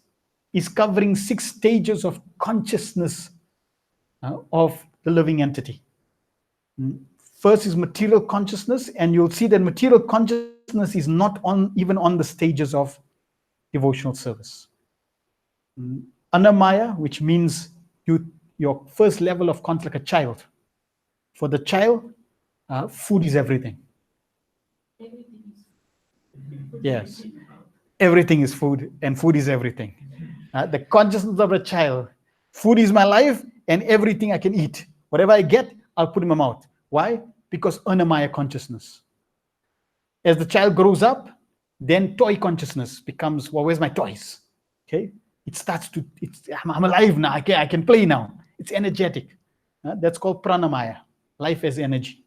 is covering 6 stages of consciousness of the living entity. First is material consciousness, and you'll see that material consciousness is not even on the stages of devotional service. Anamaya, which means your first level of contact, like a child. For the child, food is everything. Everything is food. Yes, everything is food, and food is everything. The consciousness of a child, food is my life, and everything I can eat. Whatever I get, I'll put in my mouth. Why? Because Anamaya consciousness. As the child grows up, then toy consciousness becomes, well, where's my toys? Okay, it starts to, I'm alive now, I can play now. It's energetic. That's called pranamaya, life as energy.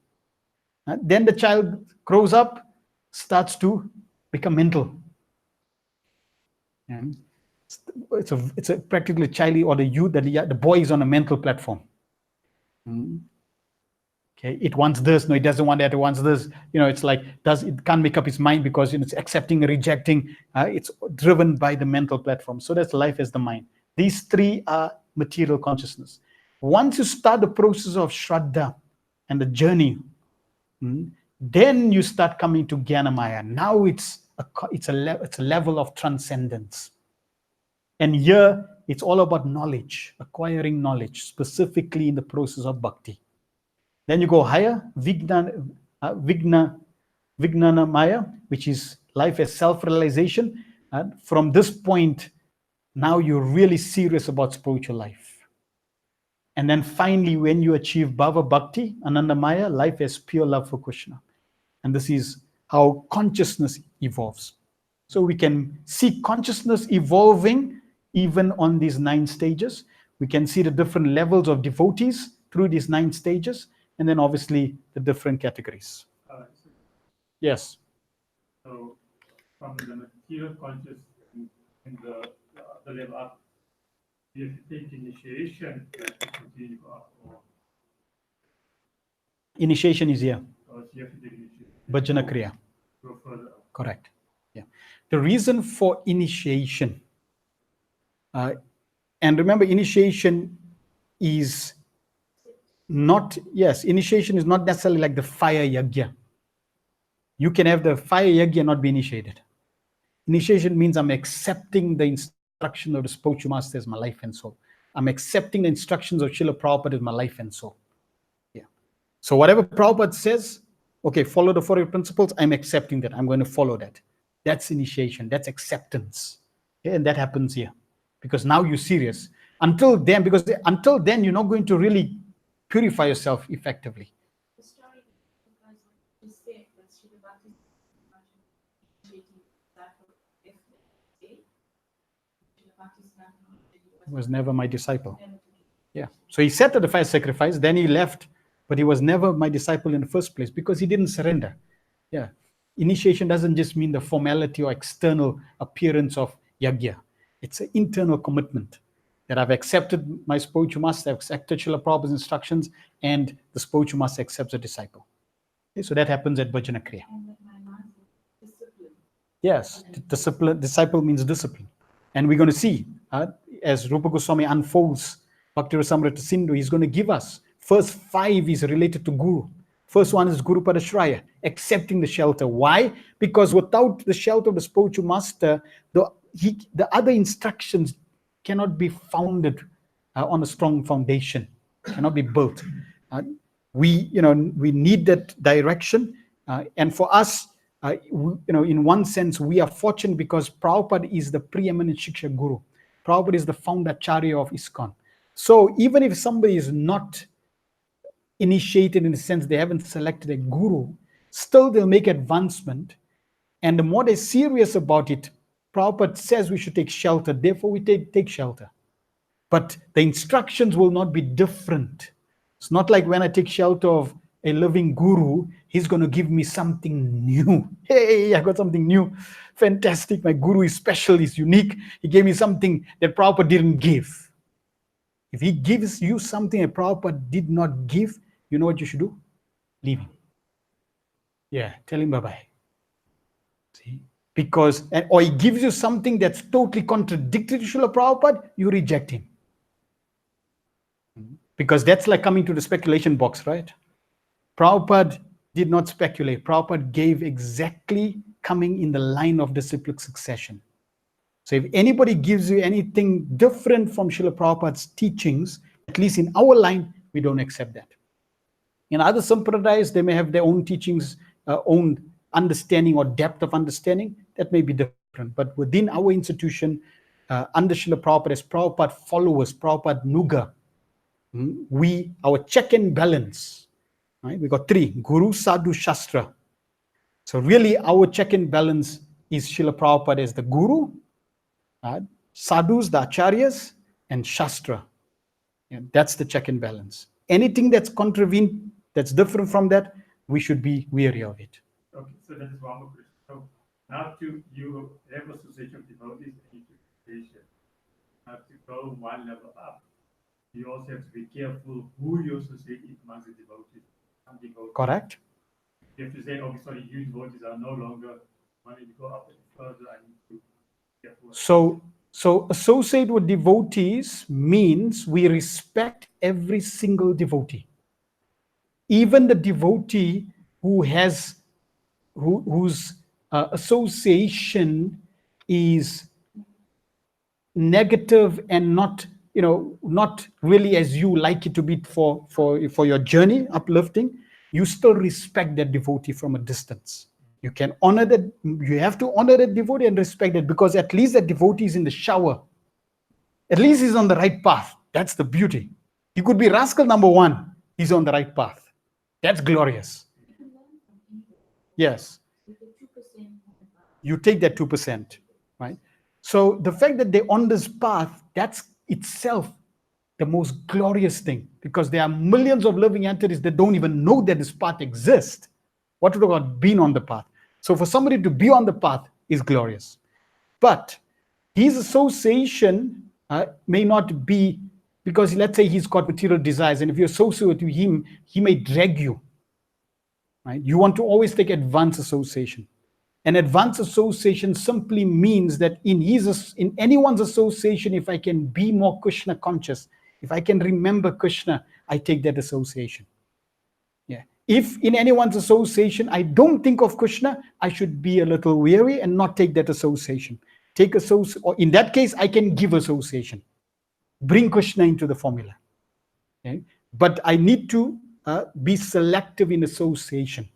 Then the child grows up, starts to become mental. And it's a practically child or the youth, the boy is on a mental platform. Okay, it wants this, no, it doesn't want that, it wants this. It's like it can't make up its mind because it's accepting, rejecting. It's driven by the mental platform. So that's life as the mind. These 3 are material consciousness. Once you start the process of Shraddha and the journey, then you start coming to Jnanamaya. Now it's a level of transcendence. And here it's all about knowledge, acquiring knowledge, specifically in the process of bhakti. Then you go higher, Vijnanamaya, which is life as self-realization. From this point, now you're really serious about spiritual life. And then finally, when you achieve Bhava Bhakti, Anandamaya, life as pure love for Krishna. And this is how consciousness evolves. So we can see consciousness evolving even on these 9 stages. We can see the different levels of devotees through these 9 stages. And then obviously the different categories. Yes. So from the material conscious in the level up, you have to take initiation to continue or Initiation is here. so you have to take initiation. Bhajana Kriya. Go further up. Correct. Yeah. The reason for initiation, and remember, initiation is initiation is not necessarily like the fire yajna. You can have the fire yajna not be initiated. Initiation means I'm accepting the instruction of the spiritual master as my life and soul. I'm accepting the instructions of Srila Prabhupada as my life and soul. Yeah. So whatever Prabhupada says, okay, follow the 4 principles, I'm accepting that. I'm going to follow that. That's initiation. That's acceptance. Okay? And that happens here. Because now you're serious. Until then, you're not going to really purify yourself effectively. The story because what you said that Srila Bhakti initiating that for He was never my disciple. never to be. Yeah. So he set the fire sacrifice, then he left, but he was never my disciple in the first place because he didn't surrender. Yeah. Initiation doesn't just mean the formality or external appearance of yagya. It's an internal commitment that I've accepted my spiritual master, I've accepted Srila Prabhupada's instructions, and the spiritual master accepts a disciple. Okay, so that happens at Bhajana Kriya. And that my master discipline. Yes, disciple means discipline. And we're going to see, as Rupa Goswami unfolds Bhakti Rasamrita Sindhu, he's going to give us, first 5 is related to Guru. First one is Guru Padashraya, accepting the shelter. Why? Because without the shelter of the spiritual master, the other instructions cannot be founded on a strong foundation, cannot be built. We need that direction. And for us, in one sense, we are fortunate because Prabhupada is the preeminent Shiksha Guru. Prabhupada is the founder Acharya of ISKCON. So even if somebody is not initiated in the sense they haven't selected a guru, still they'll make advancement. And the more they're serious about it, Prabhupada says we should take shelter. Therefore, we take shelter. But the instructions will not be different. It's not like when I take shelter of a living guru, he's going to give me something new. Hey, I got something new. Fantastic. My guru is special, he's unique. He gave me something that Prabhupada didn't give. If he gives you something that Prabhupada did not give, you know what you should do? Leave him. Yeah, tell him bye-bye. See? Because, or he gives you something that's totally contradictory to Srila Prabhupada, you reject him. Because that's like coming to the speculation box, right? Prabhupada did not speculate. Prabhupada gave exactly coming in the line of disciplic succession. So if anybody gives you anything different from Srila Prabhupada's teachings, at least in our line, we don't accept that. In other sampradayas, they may have their own teachings, own understanding or depth of understanding. That may be different. But within our institution, under Srila Prabhupada, as Prabhupada followers, Prabhupada Nuga, our check and balance, right? We got 3, Guru, Sadhu, Shastra. So really our check and balance is Srila Prabhupada as the Guru, Sadhus, the Acharyas, and Shastra. And that's the check and balance. Anything that's contravened, that's different from that, we should be wary of it. Okay, so that is one more question. So now you have association of devotees and education. Now to go one level up, you also have to be careful who you associate with amongst the devotees. Correct. You have to say, okay, sorry, you devotees are no longer wanting to go up any further. I need to be careful. So associate with devotees means we respect every single devotee. Even the devotee whose association is negative and not really as you like it to be for your journey, uplifting, you still respect that devotee from a distance. You can honor that, you have to honor that devotee and respect it, because at least that devotee is in the shower. At least he's on the right path. That's the beauty. He could be rascal number 1. He's on the right path. That's glorious. Yes. You take that 2%, right? So the fact that they're on this path, that's itself the most glorious thing, because there are millions of living entities that don't even know that this path exists. What to talk about being on the path? So for somebody to be on the path is glorious. But his association may not be, because let's say he's got material desires, and if you associate with him, he may drag you. Right? You want to always take advanced association. And advanced association simply means that in anyone's association, if I can be more Krishna conscious, if I can remember Krishna, I take that association. Yeah. If in anyone's association I don't think of Krishna, I should be a little wary and not take that association. Or in that case, I can give association. Bring Krishna into the formula. Okay? But I need to be selective in association,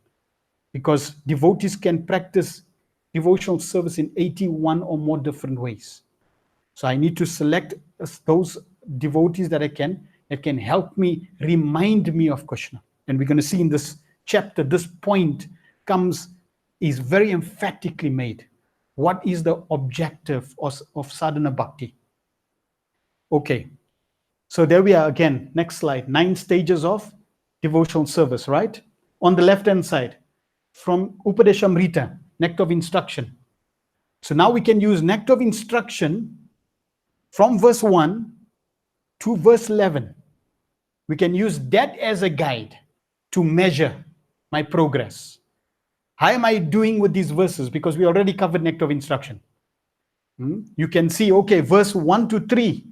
because devotees can practice devotional service in 81 or more different ways. So I need to select those devotees that can help me, remind me of Krishna. And we're going to see in this chapter, this point is very emphatically made. What is the objective of sadhana bhakti? Okay. So there we are again. Next slide. 9 stages of devotional service, right? On the left-hand side, from Upadeshamrita, Nectar of Instruction. So now we can use Nectar of Instruction from verse 1 to verse 11. We can use that as a guide to measure my progress. How am I doing with these verses? Because we already covered Nectar of Instruction. You can see, okay, verse 1 to 3.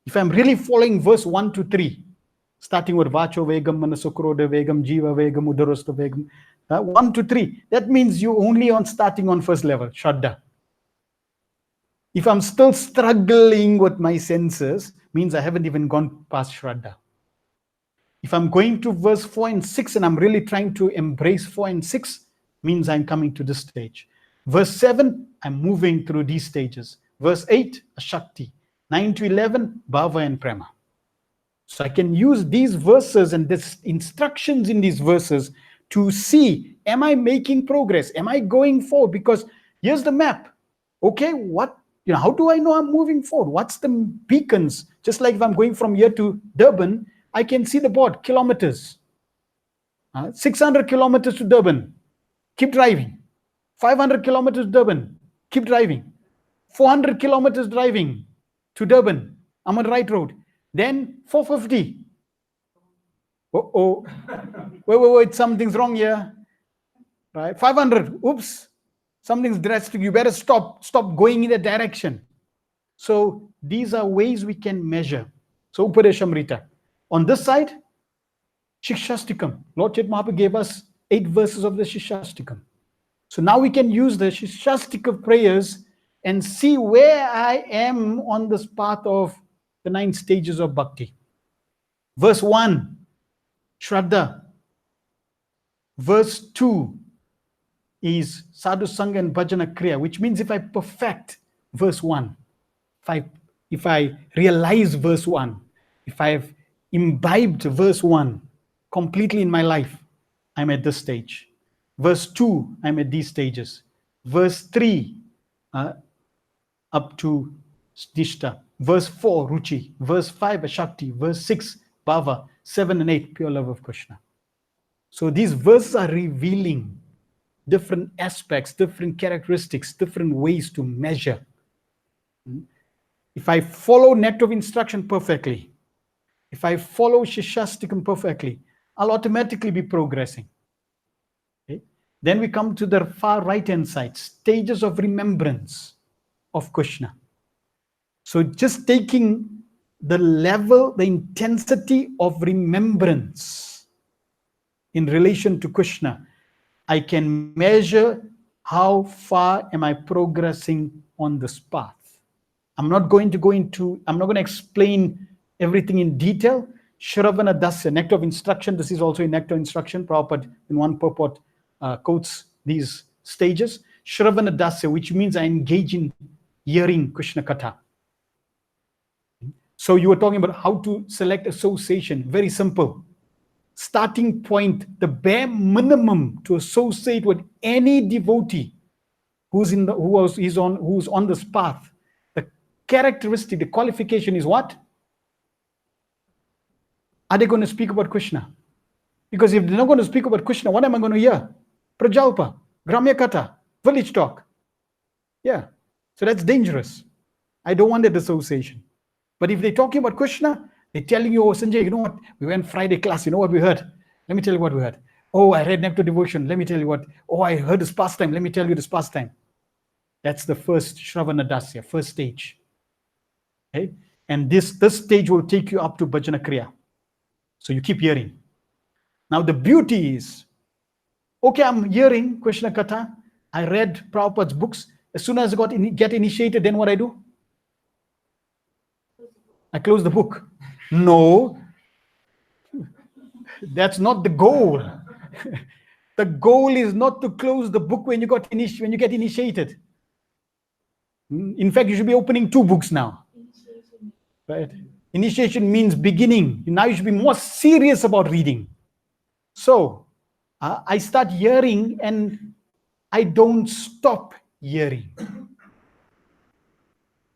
If I'm really following verse 1 to 3, starting with Vacho Vegam, Manasukroda Vegam, Jiva Vegam, Udarasta Vegam, 1 to 3, that means you only on starting on first level, Shraddha. If I'm still struggling with my senses, means I haven't even gone past Shraddha. If I'm going to verse 4 and 6 and I'm really trying to embrace 4 and 6, means I'm coming to this stage. Verse 7, I'm moving through these stages. Verse 8, Shakti. 9 to 11, Bhava and Prema. So I can use these verses and these instructions in these verses to see, am I making progress? Am I going forward? Because here's the map. Okay, how do I know I'm moving forward? What's the beacons? Just like if I'm going from here to Durban, I can see the board, kilometers. 600 kilometers to Durban, keep driving. 500 kilometers to Durban, keep driving. 400 kilometers driving to Durban, I'm on the right road. Then 450. Uh-oh. Wait, something's wrong here. Right? 500, oops, something's drastic. You better stop going in that direction. So these are ways we can measure. So Upadeshamrita. On this side, Shikshastikam. Lord Chaitanya Mahaprabhu gave us 8 verses of the Shikshastikam. So now we can use the Shikshastika prayers and see where I am on this path of the 9 stages of bhakti. Verse 1, Shraddha. Verse 2 is Sadhu Sangha and Bhajana Kriya, which means if I perfect verse 1, if I realize verse 1, if I've imbibed verse 1 completely in my life, I'm at this stage. Verse 2, I'm at these stages. Verse 3, up to Dishta. Verse 4, Ruchi. Verse 5, Shakti. Verse 6, Bhava. 7 and 8, pure love of Krishna. So these verses are revealing different aspects, different characteristics, different ways to measure. If I follow Nectar of Instruction perfectly, if I follow Shikshastikam perfectly, I'll automatically be progressing. Okay? Then we come to the far right-hand side, stages of remembrance of Krishna. So just taking the level, the intensity of remembrance in relation to Krishna, I can measure how far am I progressing on this path. I'm not going to explain everything in detail. Shravana Dasya, Nectar of Instruction, this is also in Nectar of Instruction. Prabhupada in one purport quotes these stages. Shravana Dasya, which means I engage in hearing Krishna Katha. So you were talking about how to select association. Very simple. Starting point, the bare minimum to associate with any devotee who's on this path. The characteristic, the qualification is what? Are they going to speak about Krishna? Because if they're not going to speak about Krishna, what am I going to hear? Prajalpa, Gramya Katha, village talk. Yeah. So that's dangerous. I don't want that association. But if they're talking about Krishna, they're telling you, oh, Sanjay, you know what? We went Friday class. You know what we heard? Let me tell you what we heard. Oh, I read Nectar Devotion. Let me tell you what. Oh, I heard this pastime. Let me tell you this pastime. That's the first Shravana Dasya, first stage. Okay? And this stage will take you up to Bhajana Kriya. So you keep hearing. Now the beauty is, okay, I'm hearing Krishna Katha. I read Prabhupada's books. As soon as I get initiated, then what I do? I close the book. No, that's not the goal. The goal is not to close the book when you get initiated. In fact, you should be opening 2 books now. Right? Initiation means beginning. Now you should be more serious about reading. So I start hearing and I don't stop hearing.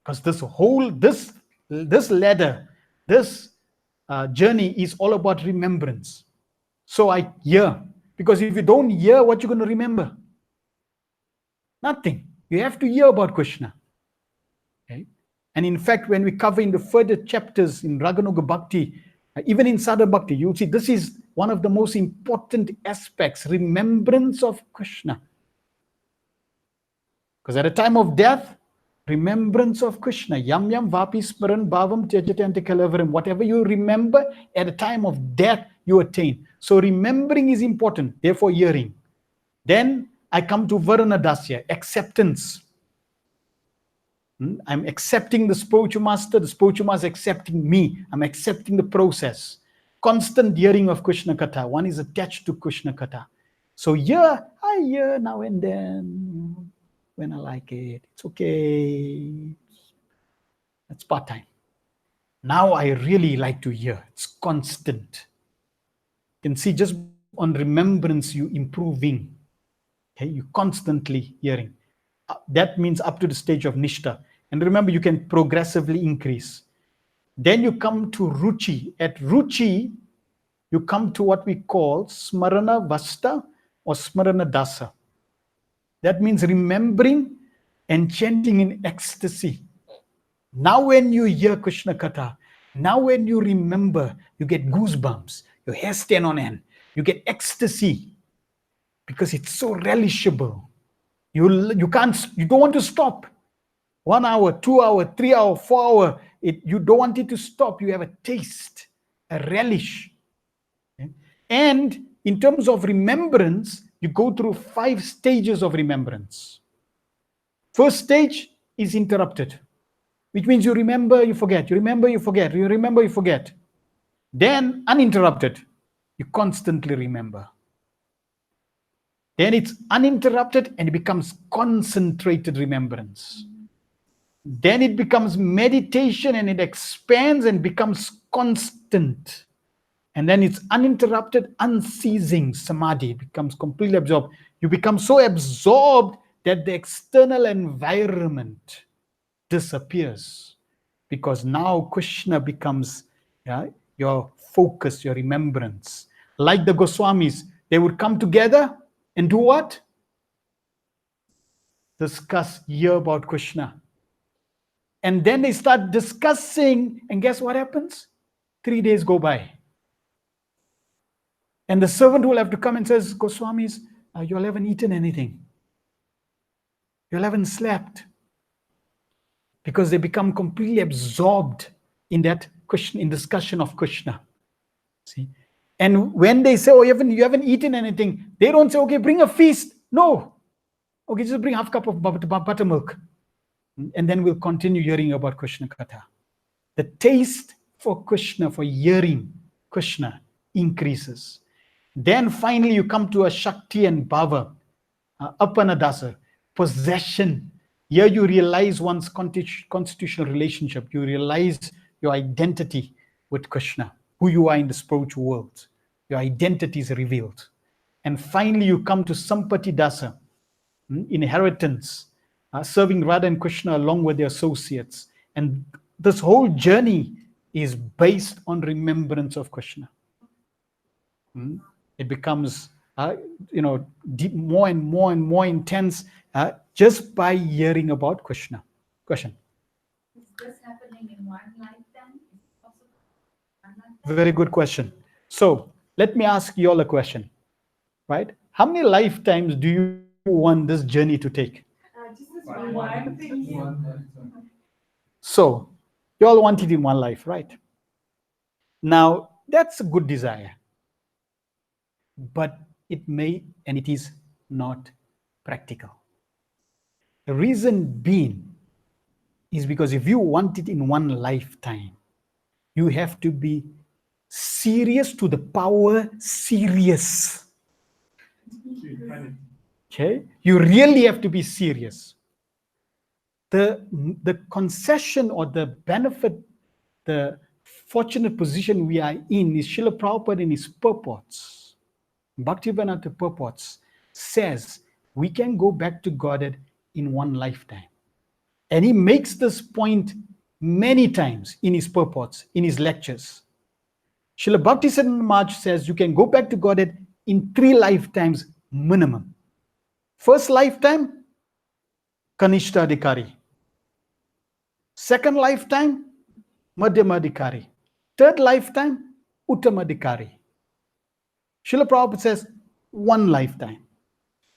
Because this This ladder, this journey is all about remembrance. So I hear, because if you don't hear, what you're going to remember? Nothing. You have to hear about Krishna. Okay? And in fact, when we cover in the further chapters in Raganuga Bhakti, even in Sadhana Bhakti, you'll see this is one of the most important aspects, remembrance of Krishna. Because at the time of death, remembrance of Krishna, yam yam vapi smaran bhavam tyajate ante kalavaram, whatever you remember at the time of death, you attain. So remembering is important, therefore hearing. Then I come to Varana Dasya, acceptance. I'm accepting the spiritual master is accepting me. I'm accepting the process. Constant hearing of Krishna Katha. One is attached to Krishna Katha. So I hear now and then when I like it. It's okay. That's part-time. Now I really like to hear. It's constant. You can see just on remembrance you improving. Okay, you constantly hearing. That means up to the stage of Nishta. And remember, you can progressively increase. Then you come to Ruchi. At Ruchi, you come to what we call Smarana Vasta or Smarana Dasa. That means remembering and chanting in ecstasy. Now when you hear Krishna Katha, now when you remember, you get goosebumps, your hair stand on end, you get ecstasy because it's so relishable. You don't want to stop. 1 hour, 2 hour, 3 hour, 4 hour, you don't want it to stop. You have a taste, a relish. Okay? And in terms of remembrance, you go through 5 stages of remembrance. First stage is interrupted, which means you remember, you forget, you remember, you forget, you remember, you forget. Then uninterrupted, you constantly remember. Then it's uninterrupted and it becomes concentrated remembrance. Then it becomes meditation and it expands and becomes constant. And then it's uninterrupted, unceasing samadhi. It becomes completely absorbed. You become so absorbed that the external environment disappears. Because now Krishna becomes your focus, your remembrance. Like the Goswamis, they would come together and do what? Discuss, hear about Krishna. And then they start discussing, and guess what happens? 3 days go by. And the servant will have to come and says, Goswamis, you all haven't eaten anything. You all haven't slept. Because they become completely absorbed in that Krishna, in discussion of Krishna. See? And when they say, oh, you haven't eaten anything, they don't say, okay, bring a feast. No. Okay, just bring half cup of buttermilk. And then we'll continue hearing about Krishna Katha. The taste for Krishna, for hearing Krishna increases. Then finally you come to a Shakti and Bhava, Apanadasa, possession. Here you realize one's constitutional relationship. You realize your identity with Krishna, who you are in the spiritual world. Your identity is revealed. And finally you come to Sampati Dasa, inheritance, serving Radha and Krishna along with their associates. And this whole journey is based on remembrance of Krishna. It becomes, deep, more and more and more intense just by hearing about Krishna. Question? Is this happening in one lifetime? Is it possible? Very good question. So let me ask you all a question, right? How many lifetimes do you want this journey to take? Just this one thing. So you all want it in one life, right? Now, that's a good desire. But it may, and it is not practical. The reason being is because if you want it in one lifetime, you have to be serious to the power serious. Okay? You really have to be serious. The concession or the benefit, the fortunate position we are in is Srila Prabhupada in his purports. Bhaktivedanta purports says we can go back to Godhead in one lifetime. And he makes this point many times in his purports, in his lectures. Srila Bhaktisiddhanta Maharaj says you can go back to Godhead in 3 lifetimes minimum. First lifetime, Kanishta Adhikari. Second lifetime, Madhyama Adhikari. Third lifetime, Uttama Adhikari. Srila Prabhupada says 1 lifetime.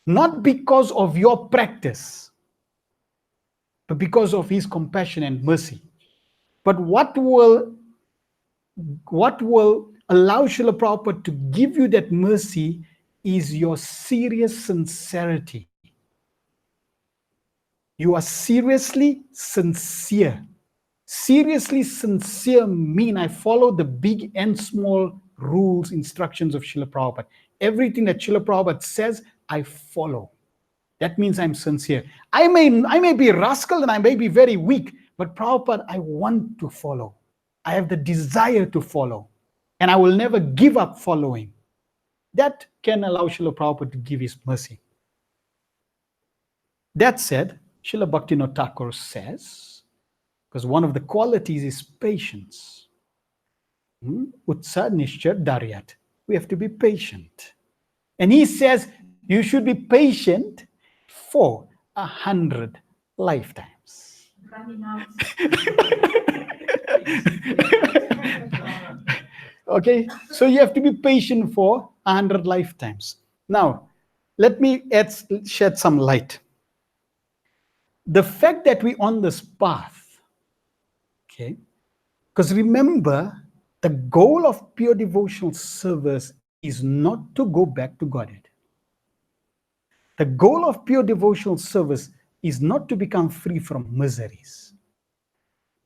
Not because of your practice, but because of his compassion and mercy. But what will allow Srila Prabhupada to give you that mercy is your serious sincerity. You are seriously sincere. Seriously sincere mean I follow the big and small rules, instructions of Srila Prabhupada. Everything that Srila Prabhupada says, I follow. That means I'm sincere. I may be a rascal and I may be very weak, but Prabhupada, I want to follow. I have the desire to follow. And I will never give up following. That can allow Srila Prabhupada to give his mercy. That said, Srila Bhaktivinoda Thakur says, because one of the qualities is patience. Utsa Nishchar Daryat. We have to be patient. And he says, you should be patient for 100 lifetimes. Running out. Okay, so you have to be patient for 100 lifetimes. Now, let me shed some light. The fact that we're on this path, okay, because remember, the goal of pure devotional service is not to go back to Godhead. The goal of pure devotional service is not to become free from miseries.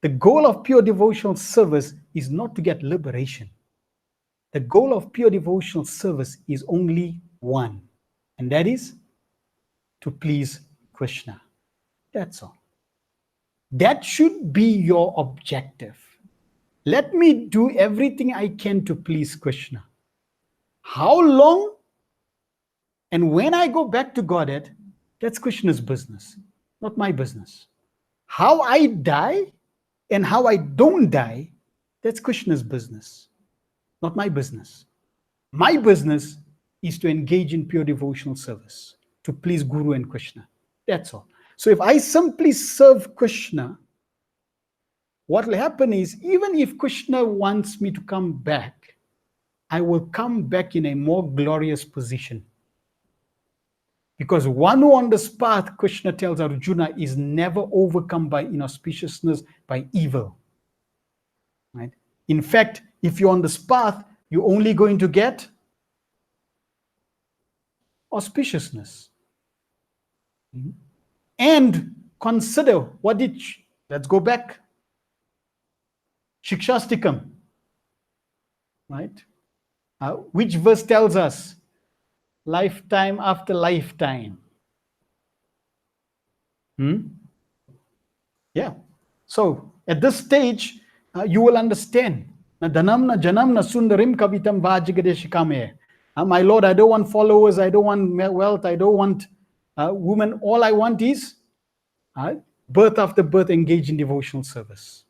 The goal of pure devotional service is not to get liberation. The goal of pure devotional service is only one, and that is to please Krishna. That's all. That should be your objective. Let me do everything I can to please Krishna. How long and when I go back to Godhead, that's Krishna's business, not my business. How I die and how I don't die, that's Krishna's business, not my business. My business is to engage in pure devotional service, to please Guru and Krishna. That's all. So if I simply serve Krishna, what will happen is, even if Krishna wants me to come back, I will come back in a more glorious position. Because one who on this path, Krishna tells Arjuna, is never overcome by inauspiciousness, by evil. Right? In fact, if you're on this path, you're only going to get auspiciousness. And consider what did, let's go back. Shikshastikam, right? Which verse tells us? Lifetime after lifetime. Yeah. So at this stage, you will understand. Dhanamna janamna sundarim kavitam vajigadeshikame. My Lord, I don't want followers, I don't want wealth, I don't want women. All I want is birth after birth, engage in devotional service.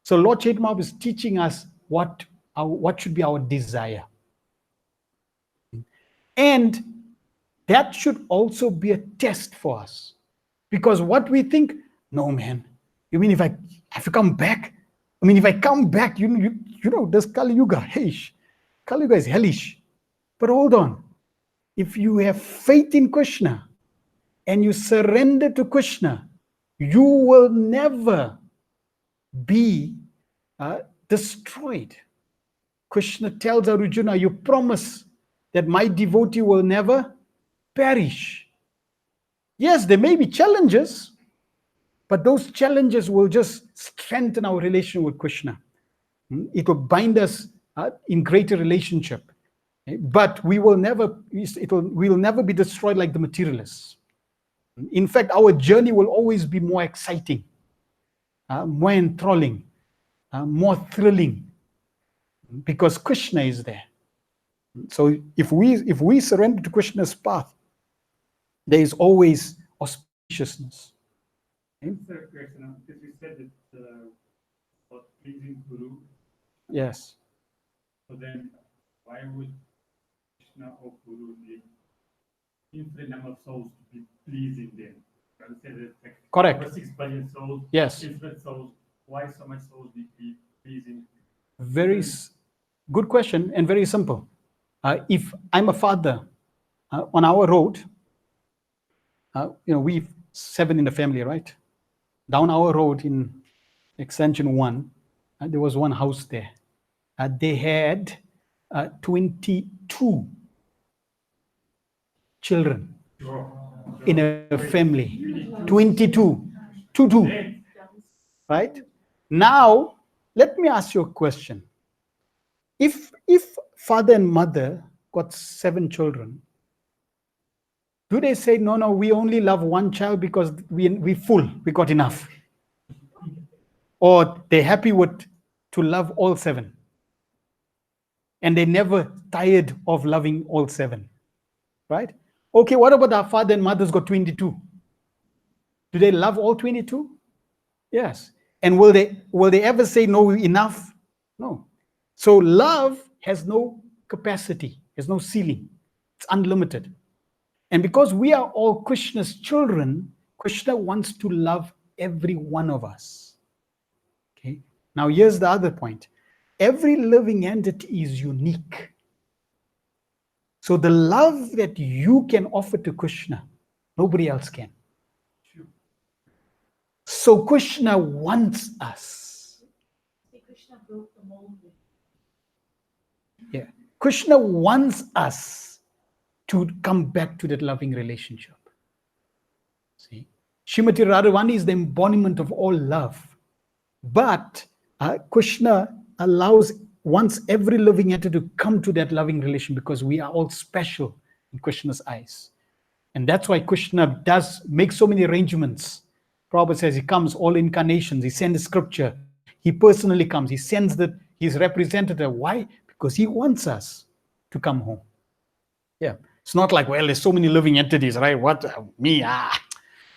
So Lord Chaitanya Mahaprabhu is teaching us what should be our desire. And that should also be a test for us. Because what we think, no man, you mean if I have to come back? I mean, if I come back, you know, this Kali Yuga, heish. Kali Yuga is hellish. But hold on. If you have faith in Krishna and you surrender to Krishna, you will never be destroyed. Krishna tells Arjuna, you promise that my devotee will never perish. Yes, there may be challenges, but those challenges will just strengthen our relation with Krishna. It will bind us in greater relationship. But we will never be destroyed like the materialists. In fact, our journey will always be more exciting, more enthralling, more thrilling, because Krishna is there. So if we surrender to Krishna's path, there is always auspiciousness. Third question, because you said that pleasing Guru. Yes. So then, why would Krishna or Guru need infinite number of souls to be pleasing them? You understand that like Correct. over 6 billion souls, Yes. infinite souls. Why so much souls need to be pleasing? Very good question and very simple. If I'm a father on our road, we've 7 in the family, right? Down our road in Extension 1, there was one house there. They had 22 children in a family. 22. 2. Right? Now, let me ask you a question. If father and mother got 7 children, do they say, no, we only love one child because we full, we got enough? Or they're happy to love all 7? And they never tired of loving all 7, right? Okay, what about our father and mother's got 22? Do they love all 22? Yes. And will they ever say no, enough? No. So love has no capacity, has no ceiling. It's unlimited. And because we are all Krishna's children, Krishna wants to love every one of us. Okay. Now here's the other point. Every living entity is unique. So the love that you can offer to Krishna, nobody else can. So Krishna wants us. Krishna broke the mold. Yeah. Krishna wants us to come back to that loving relationship. See, Srimati Radharani is the embodiment of all love. But Krishna wants every living entity to come to that loving relation because we are all special in Krishna's eyes. And that's why Krishna does make so many arrangements. Prabhupada says he comes all incarnations, he sends scripture, he personally comes, he sends his representative. Why? Because he wants us to come home. Yeah. It's not like, well, there's so many living entities, right? What? Me?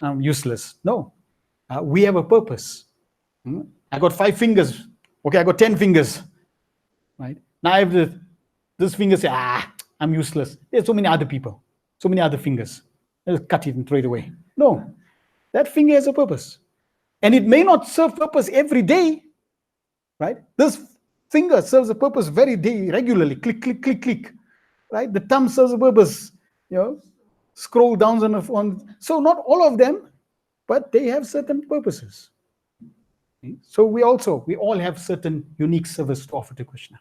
I'm useless. No. We have a purpose. I got 5 fingers. Okay, I got 10 fingers. Right? Now I have this finger say, I'm useless. There's so many other people, so many other fingers. Let's cut it and throw it away. No. That finger has a purpose. And it may not serve purpose every day. Right? This finger serves a purpose very regularly. Click, click, click, click. Right? The thumb serves a purpose. Scroll down on. So not all of them, but they have certain purposes. So we all have certain unique service to offer to Krishna.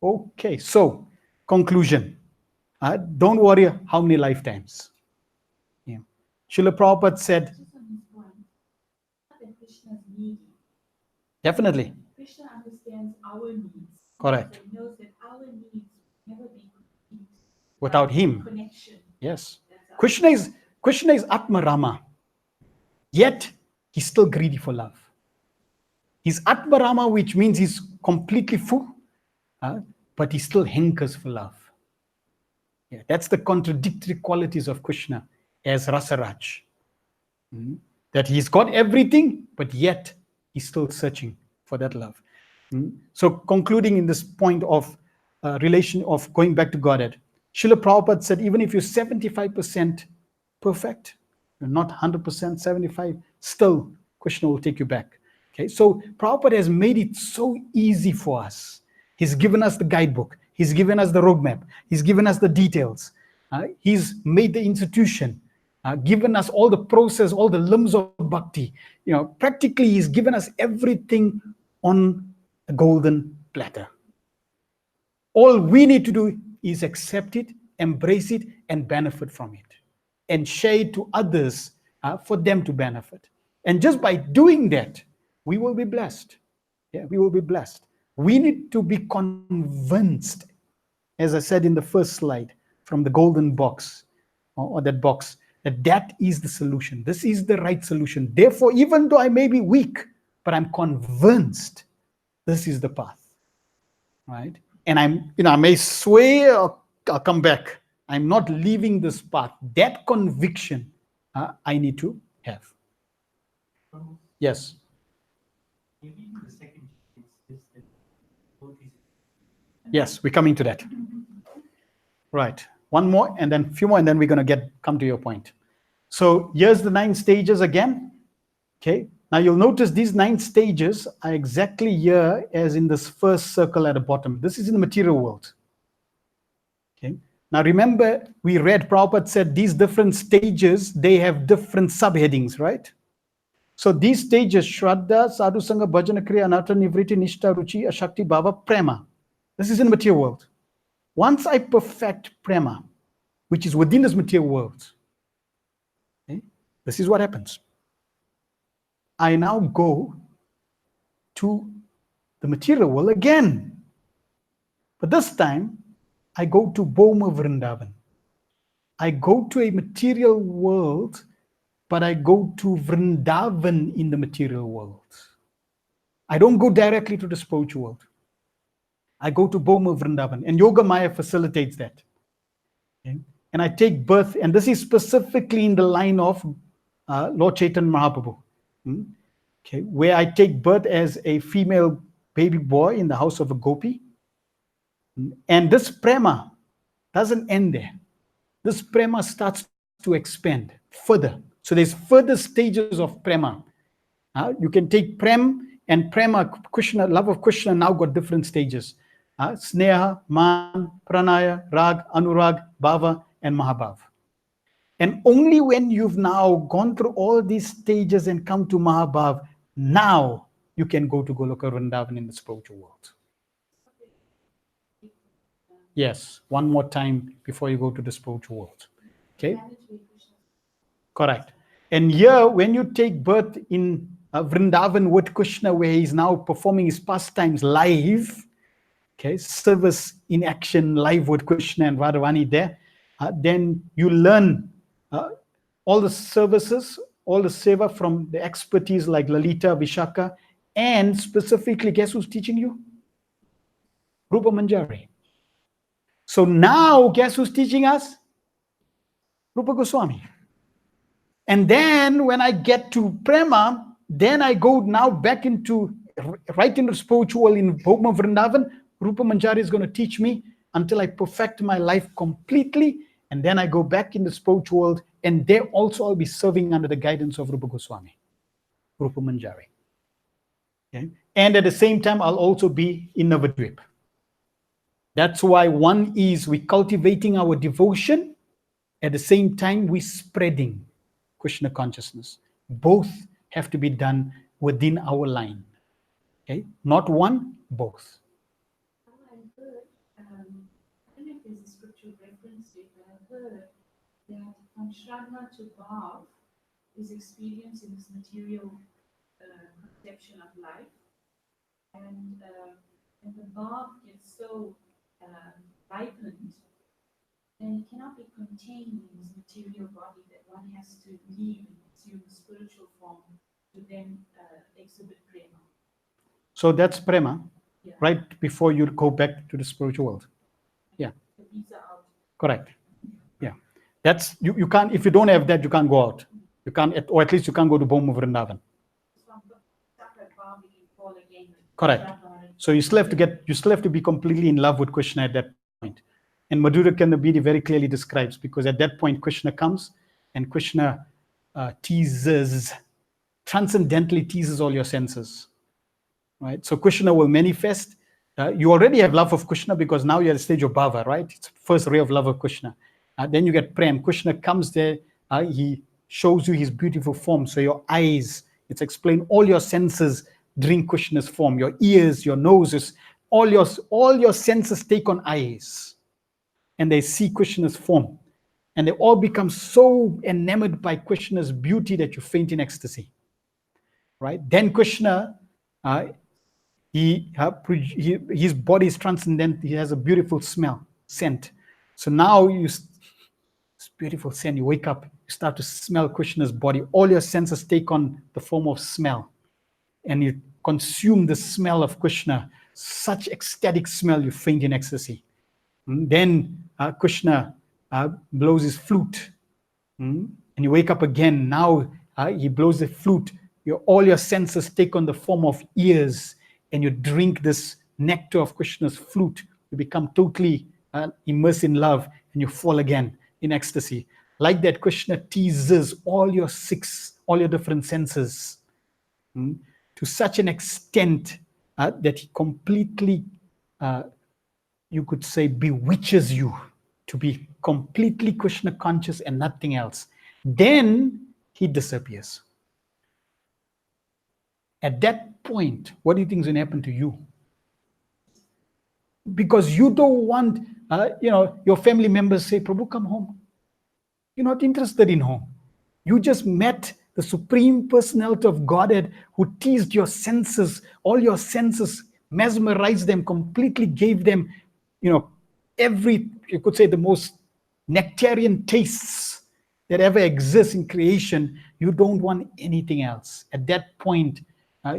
Okay, so conclusion. Don't worry how many lifetimes. Yeah. Srila Prabhupada said, Just on his point, not that Krishna is needy. definitely. Krishna understands our needs. Correct. So he knows that our needs will never be complete Without him. connection. Yes. That's Krishna is Atma Rama. Yet he's still greedy for love. He's Atma Rama, which means he's completely full, but he still hankers for love. Yeah, that's the contradictory qualities of Krishna as Rasaraj. That he's got everything, but yet he's still searching for that love. So concluding in this point of relation of going back to Godhead, Srila Prabhupada said, even if you're 75% perfect, you're not 100%, 75, still Krishna will take you back. Okay, so Prabhupada has made it so easy for us. He's given us the guidebook. He's given us the roadmap. He's given us the details. He's made the institution, given us all the process, all the limbs of bhakti. Practically he's given us everything on a golden platter. All we need to do is accept it, embrace it, and benefit from it, and share it to others for them to benefit. And just by doing that, we will be blessed. Yeah, we will be blessed. We need to be convinced, as I said in the first slide, from the golden box, or that box, that is the solution. This is the right solution. Therefore, even though I may be weak, but I'm convinced this is the path. Right? And I may sway or I'll come back. I'm not leaving this path. That conviction I need to have. Yes. Maybe the second is that devotees. Yes, we're coming to that. Right. One more and then a few more, and then we're going to come to your point. So here's the 9 stages again. Okay. Now you'll notice these 9 stages are exactly here as in this first circle at the bottom. This is in the material world. Okay. Now remember, we read Prabhupada said these different stages, they have different subheadings, right? So these stages, Shraddha, Sadhu Sangha, Bhajana Kriya, Anatta, Nivriti, Nishta, Ruchi, Ashakti, Bhava, Prema. This is in the material world. Once I perfect Prema, which is within this material world, okay, this is what happens. I now go to the material world again. But this time, I go to Bhoma Vrindavan. I go to a material world, but I go to Vrindavan in the material world. I don't go directly to the spiritual world. I go to Bhoma Vrindavan, and Yoga Maya facilitates that. Okay? And I take birth, and this is specifically in the line of Lord Chaitanya Mahaprabhu. Okay, where I take birth as a female baby boy in the house of a gopi. And this prema doesn't end there. This prema starts to expand further. So there's further stages of prema. You can take prem and prema, Krishna, love of Krishna now got different stages. Sneha, man, pranaya, rag, anurag, bhava, and mahabhav. And only when you've now gone through all these stages and come to mahabhav, now you can go to Goloka Vrindavan in the spiritual world. Yes, one more time before you go to the spiritual world. Okay? Correct. And here, when you take birth in Vrindavan with Krishna, where he's now performing his pastimes live, okay, service in action live with Krishna and Radharani there, then you learn all the services, all the seva from the expertise like Lalita, Vishaka, and specifically, guess who's teaching you? Rupa Manjari. So now, guess who's teaching us? Rupa Goswami. And then when I get to Prema, then I go now back into, right into spiritual in Bhoma Vrindavan. Rupa Manjari is going to teach me until I perfect my life completely. And then I go back in the spiritual world, and there also I'll be serving under the guidance of Rupa Goswami, Rupa Manjari. Okay? And at the same time, I'll also be in Navadvip. That's why one is we cultivating our devotion, at the same time we spreading Krishna consciousness. Both have to be done within our line. Okay? Not one, both. I heard, I don't know if there's a scriptural reference to it, but I heard that from Shraddha to Bhav is experiencing this material conception of life. And the Bhav gets so ripened, then it cannot be contained in this material body, that one has to leave and assume a spiritual form to then exhibit prema. So that's prema, Yeah. right before you go back to the spiritual world. Yeah. The visa out. Correct. Yeah. That's, you can't, if you don't have that, you can't go out. You can't, or at least you can't go to Bhoma Vrindavan. Correct. So you still have to be completely in love with Krishna at that point. And Madhura Kanabidi very clearly describes, because at that point Krishna comes and Krishna teases, transcendently teases all your senses. Right? So Krishna will manifest. You already have love of Krishna because now you're at the stage of bhava, right? It's the first ray of love of Krishna. Then you get prem. Krishna comes there. He shows you his beautiful form. So your eyes, it's explained, all your senses drink Krishna's form. Your ears, your noses, all your senses take on eyes. And they see Krishna's form. And they all become so enamored by Krishna's beauty that you faint in ecstasy. Right? Then Krishna, his body is transcendent. He has a beautiful smell, scent. So now this beautiful scent, you wake up, you start to smell Krishna's body. All your senses take on the form of smell. And you consume the smell of Krishna. Such ecstatic smell, you faint in ecstasy. Then Krishna blows his flute. And you wake up again. Now he blows the flute. all your senses take on the form of ears, and you drink this nectar of Krishna's flute. You become totally immersed in love, and you fall again in ecstasy. Like that, Krishna teases all your different senses to such an extent that he completely, you could say, bewitches you to be completely Krishna conscious and nothing else. Then he disappears. At that point, what do you think is going to happen to you? Because you don't want, your family members say, Prabhu, come home. You're not interested in home. You just met the Supreme Personality of Godhead who teased your senses, all your senses, mesmerized them, completely gave them, you could say, the most nectarian tastes that ever exist in creation. You don't want anything else. At that point,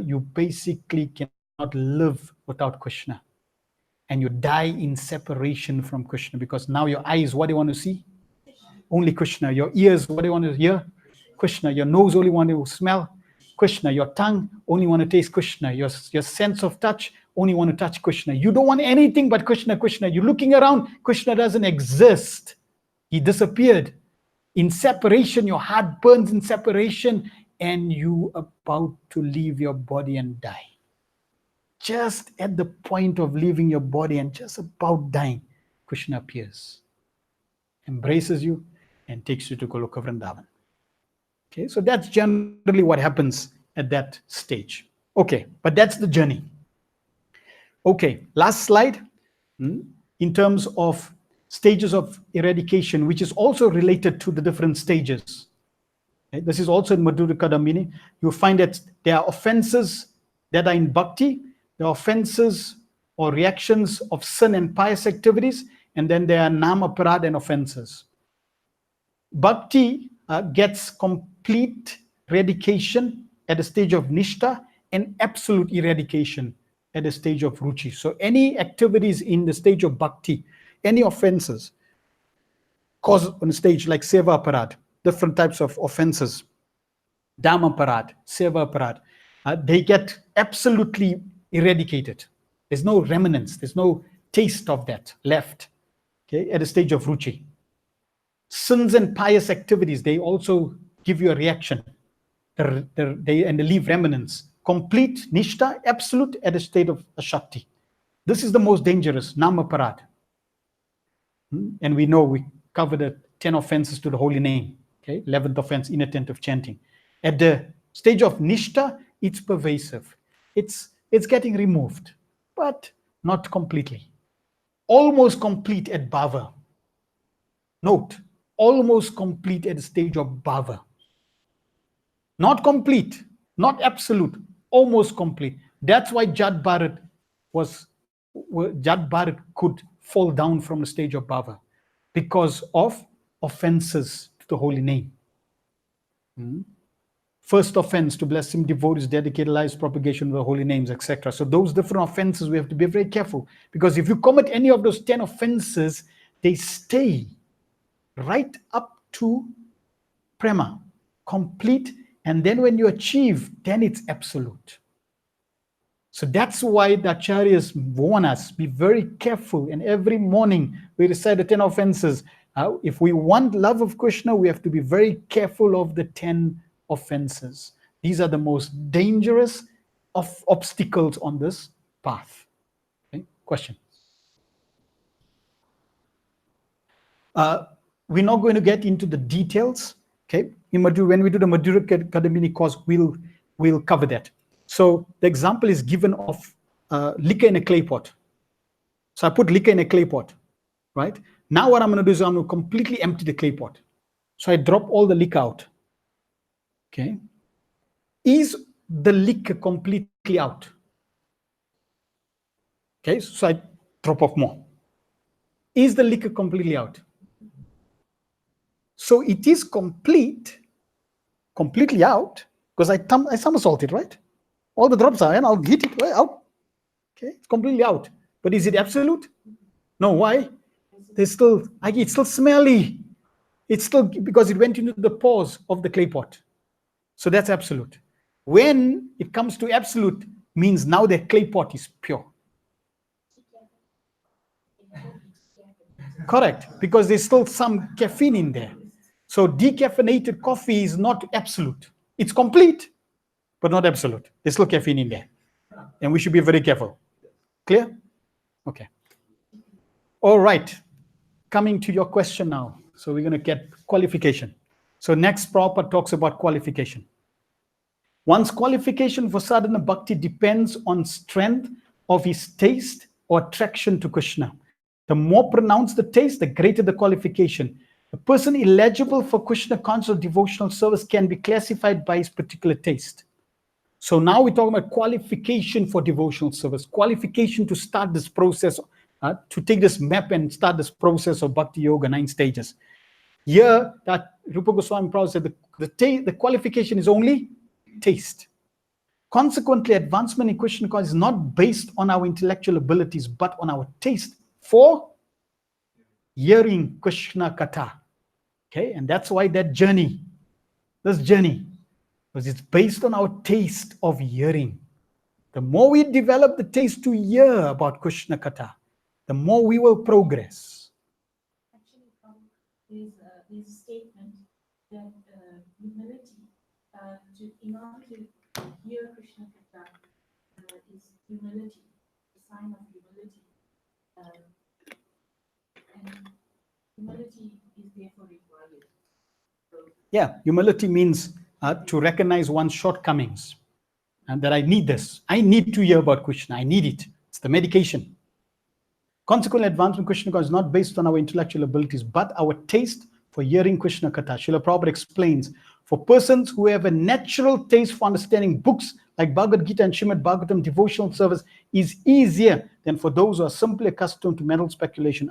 you basically cannot live without Krishna. And you die in separation from Krishna, because now your eyes, what do you want to see? Only Krishna. Your ears, what do you want to hear? Krishna. Your nose only want to smell Krishna. Your tongue only want to taste Krishna. Your sense of touch only want to touch Krishna. You don't want anything but Krishna, Krishna. You're looking around, Krishna doesn't exist. He disappeared. In separation, your heart burns in separation, and you about to leave your body and die. Just at the point of leaving your body and just about dying, Krishna appears, embraces you, and takes you to Goloka Vrindavan. Okay, so that's generally what happens at that stage. Okay, but that's the journey. Okay, last slide. In terms of stages of eradication, which is also related to the different stages. Okay, this is also in Madhurya Kadambini. You'll find that there are offenses that are in bhakti, there are offenses or reactions of sin and pious activities, and then there are nama, parad, and offenses. Bhakti gets complete eradication at the stage of nishta and absolute eradication at the stage of ruchi. So any activities in the stage of bhakti, any offenses cause on the stage like seva parad, different types of offenses, dhamma parad, seva parad, they get absolutely eradicated. There's no remnants, there's no taste of that left, okay, at the stage of ruchi. Sins and pious activities, they also give you a reaction. They leave remnants. Complete nishta, absolute at the state of ashakti. This is the most dangerous, nama parad. And we know we covered the 10 offenses to the holy name. Okay, 11th offense, inattentive chanting. At the stage of nishta, it's pervasive. It's getting removed, but not completely. Almost complete at bhava. Note, almost complete at the stage of bhava. Not complete, not absolute, almost complete. That's why Jad Bharat could fall down from the stage of bhava, because of offenses to the holy name. First offense, to bless him, devotees, dedicated lives, propagation of the holy names, etc. So those different offenses, we have to be very careful, because if you commit any of those 10 offenses, they stay right up to prema, complete, and then when you achieve, then it's absolute. So that's why the acharyas warn us, be very careful, and every morning we recite the 10 offenses. If we want love of Krishna, we have to be very careful of the 10 offenses. These are the most dangerous of obstacles on this path. Okay? Question? We're not going to get into the details. Okay, when we do the Madhurya Kadambini course, we'll cover that. So the example is given of liquor in a clay pot. So I put liquor in a clay pot, right? Now what I'm going to do is I'm going to completely empty the clay pot. So I drop all the liquor out. Okay, is the liquor completely out? Okay, so I drop off more. Is the liquor completely out? So it is completely out, because I somersault it, right? All the drops are, and I'll hit it right out. Okay, it's completely out. But is it absolute? No. Why? It's still smelly. It's still, because it went into the pores of the clay pot. So that's absolute. When it comes to absolute, means now the clay pot is pure. Correct, because there's still some caffeine in there. So decaffeinated coffee is not absolute. It's complete, but not absolute. There's still caffeine in there. And we should be very careful. Clear? Okay. All right. Coming to your question now. So we're going to get qualification. So next Prabhupada talks about qualification. One's qualification for sadhana bhakti depends on strength of his taste or attraction to Krishna. The more pronounced the taste, the greater the qualification. A person eligible for Krishna conscious devotional service can be classified by his particular taste. So now we're talking about qualification for devotional service, qualification to start this process, to take this map and start this process of Bhakti Yoga, 9 stages. Here, that Rupa Goswami Prabhupada said the qualification is only taste. Consequently, advancement in Krishna consciousness is not based on our intellectual abilities, but on our taste for hearing Krishna Katha. Okay, and that's why this journey, because it's based on our taste of hearing. The more we develop the taste to hear about Krishna Katha, the more we will progress. Actually, there's a statement that humility, in order to hear Krishna Katha, is humility, the sign of humility. And humility is therefore required. So, Yeah, humility means to recognize one's shortcomings and that I need this. I need to hear about Krishna. I need it. It's the medication. Consequently, advancement in Krishna consciousness is not based on our intellectual abilities, but our taste for hearing Krishna Katha. Srila Prabhupada explains, for persons who have a natural taste for understanding books like Bhagavad Gita and Srimad Bhagavatam, devotional service is easier than for those who are simply accustomed to mental speculation,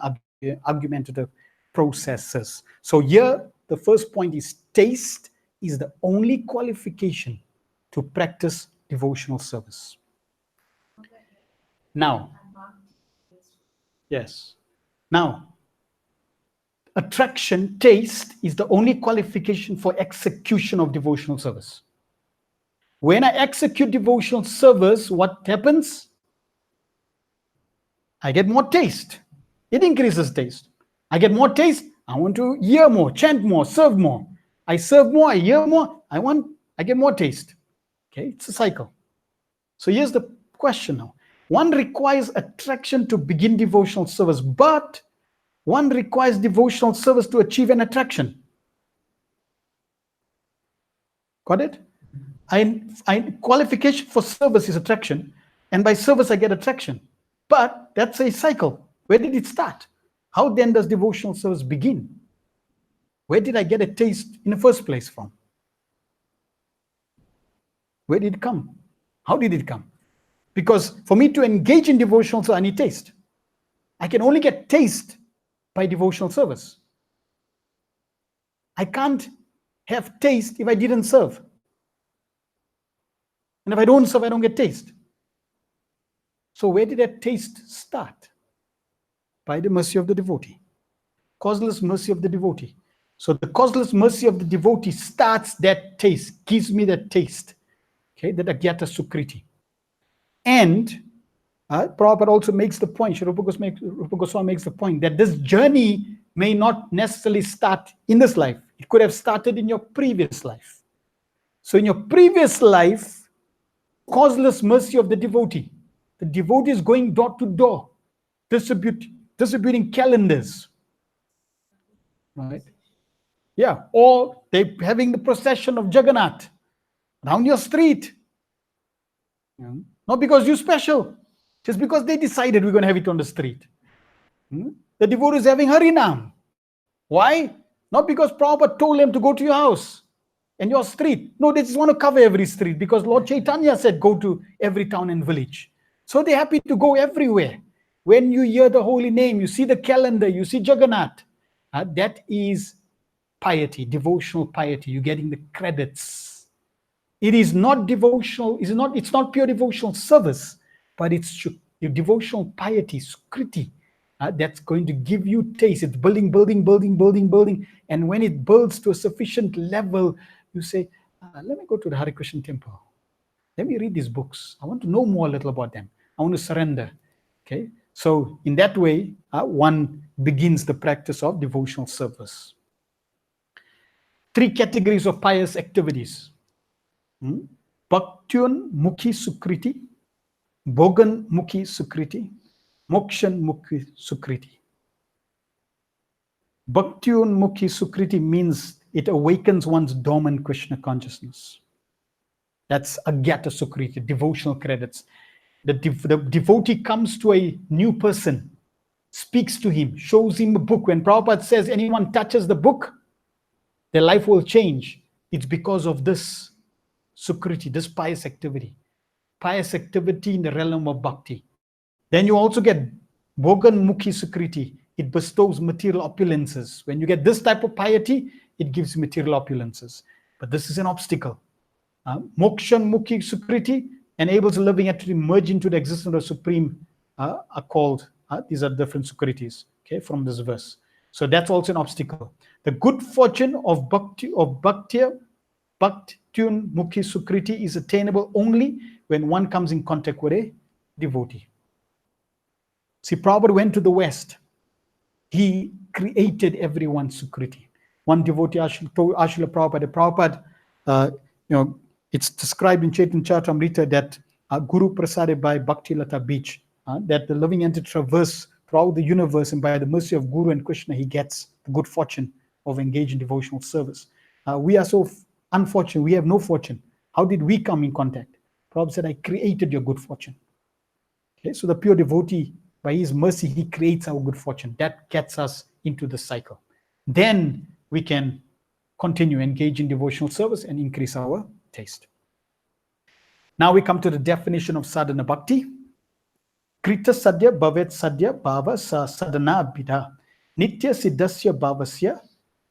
argumentative processes. So here, the first point is taste is the only qualification to practice devotional service. Now, yes. Now, attraction, taste is the only qualification for execution of devotional service. When I execute devotional service, what happens? I get more taste. It increases taste. I get more taste. I want to hear more, chant more, serve more. I serve more, I hear more. I get more taste. Okay, it's a cycle. So here's the question now. One requires attraction to begin devotional service, but one requires devotional service to achieve an attraction. Got it? Qualification for service is attraction, and by service I get attraction. But that's a cycle. Where did it start? How then does devotional service begin? Where did I get a taste in the first place from? Where did it come? How did it come? Because for me to engage in devotional service, I need taste. I can only get taste by devotional service. I can't have taste if I didn't serve. And if I don't serve, I don't get taste. So where did that taste start? By the mercy of the devotee. Causeless mercy of the devotee. So the causeless mercy of the devotee starts that taste, gives me that taste. Okay, that Agyata Sukriti. And Prabhupada also makes the point, Rupa Goswami makes the point that this journey may not necessarily start in this life. It could have started in your previous life. So in your previous life, causeless mercy of the devotee is going door to door, distributing calendars. Right? Yeah, or they having the procession of Jagannath around your street. Yeah. Not because you're special, just because they decided we're going to have it on the street. The devotee is having Harinam. Why? Not because Prabhupada told them to go to your house and your street. No, they just want to cover every street because Lord Chaitanya said go to every town and village. So they're happy to go everywhere. When you hear the holy name, you see the calendar, you see Jagannath. That is piety, devotional piety. You're getting the credits. It is not devotional, it's not pure devotional service, but it's your devotional piety, sukriti, that's going to give you taste. It's building. And when it builds to a sufficient level, you say, let me go to the Hare Krishna temple. Let me read these books. I want to know more a little about them. I want to surrender. Okay. So in that way, one begins the practice of devotional service. 3 categories of pious activities. Bhaktyun Mukhi Sukriti, Bhogan Mukhi Sukriti, Mokshan Mukhi Sukriti. Bhaktyun Mukhi Sukriti means it awakens one's dormant Krishna consciousness. That's Agyata Sukriti, devotional credits. The devotee comes to a new person, speaks to him, shows him a book. When Prabhupada says anyone touches the book, their life will change. It's because of this Sukriti, this pious activity. Pious activity in the realm of bhakti. Then you also get Bhogan Mukhi Sukriti. It bestows material opulences. When you get this type of piety, it gives material opulences. But this is an obstacle. Mokshan Mukhi Sukriti enables a living entity to merge into the existence of Supreme, are called, these are different Sukritis, okay, from this verse. So that's also an obstacle. The good fortune of Bhakti, Bhaktyun Mukhi Sukriti is attainable only when one comes in contact with a devotee. See, Prabhupada went to the West. He created everyone's Sukriti. One devotee told Srila Prabhupada, it's described in Chaitanya Charitamrita that Guru Prasaded by Bhakti Lata Beach, that the living entity traverse throughout the universe, and by the mercy of Guru and Krishna, he gets the good fortune of engaging in devotional service. We are so unfortunate. We have no fortune. How did we come in contact? Prabhupada said, I created your good fortune. Okay, so the pure devotee, by his mercy, he creates our good fortune. That gets us into the cycle. Then we can continue engage in devotional service and increase our taste. Now we come to the definition of sadhana bhakti. Krita sadhya bhavet sadhya bhava sa sadhana abhida. Nitya siddhasya bhavasya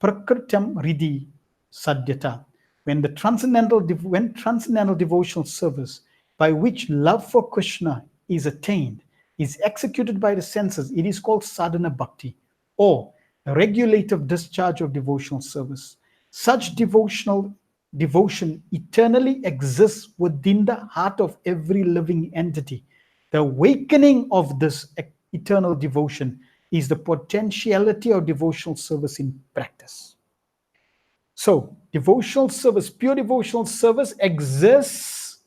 prakritam ridi sadhyata. When transcendental devotional service by which love for Krishna is attained, is executed by the senses, it is called sadhana bhakti, or regulative discharge of devotional service. Such devotion eternally exists within the heart of every living entity. The awakening of this eternal devotion is the potentiality of devotional service in practice. So, devotional service, pure devotional service exists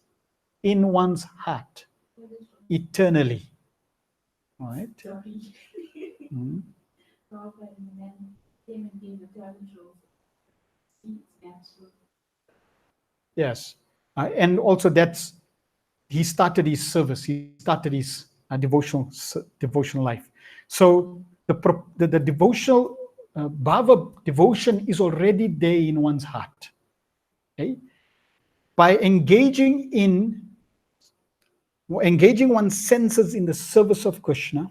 in one's heart eternally. All right. Sorry. Prabhupada and then came and gave the devotional seats natural. Yes. And also he started his service. He started his devotional life. So the devotional bhava devotion is already there in one's heart. Okay? By engaging one's senses in the service of Krishna,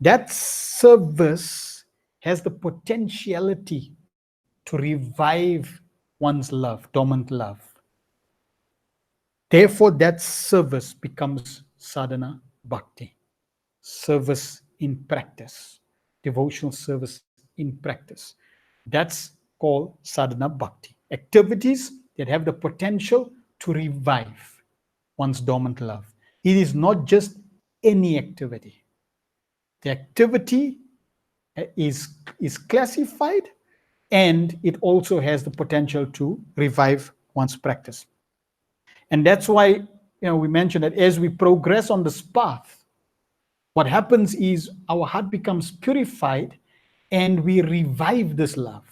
that service has the potentiality to revive one's love, dormant love. Therefore, that service becomes sadhana bhakti, service in practice, devotional service in practice. That's called sadhana bhakti. Activities that have the potential to revive one's dormant love. It is not just any activity. The activity is classified, and it also has the potential to revive one's practice. And that's why we mentioned that as we progress on this path, what happens is our heart becomes purified and we revive this love.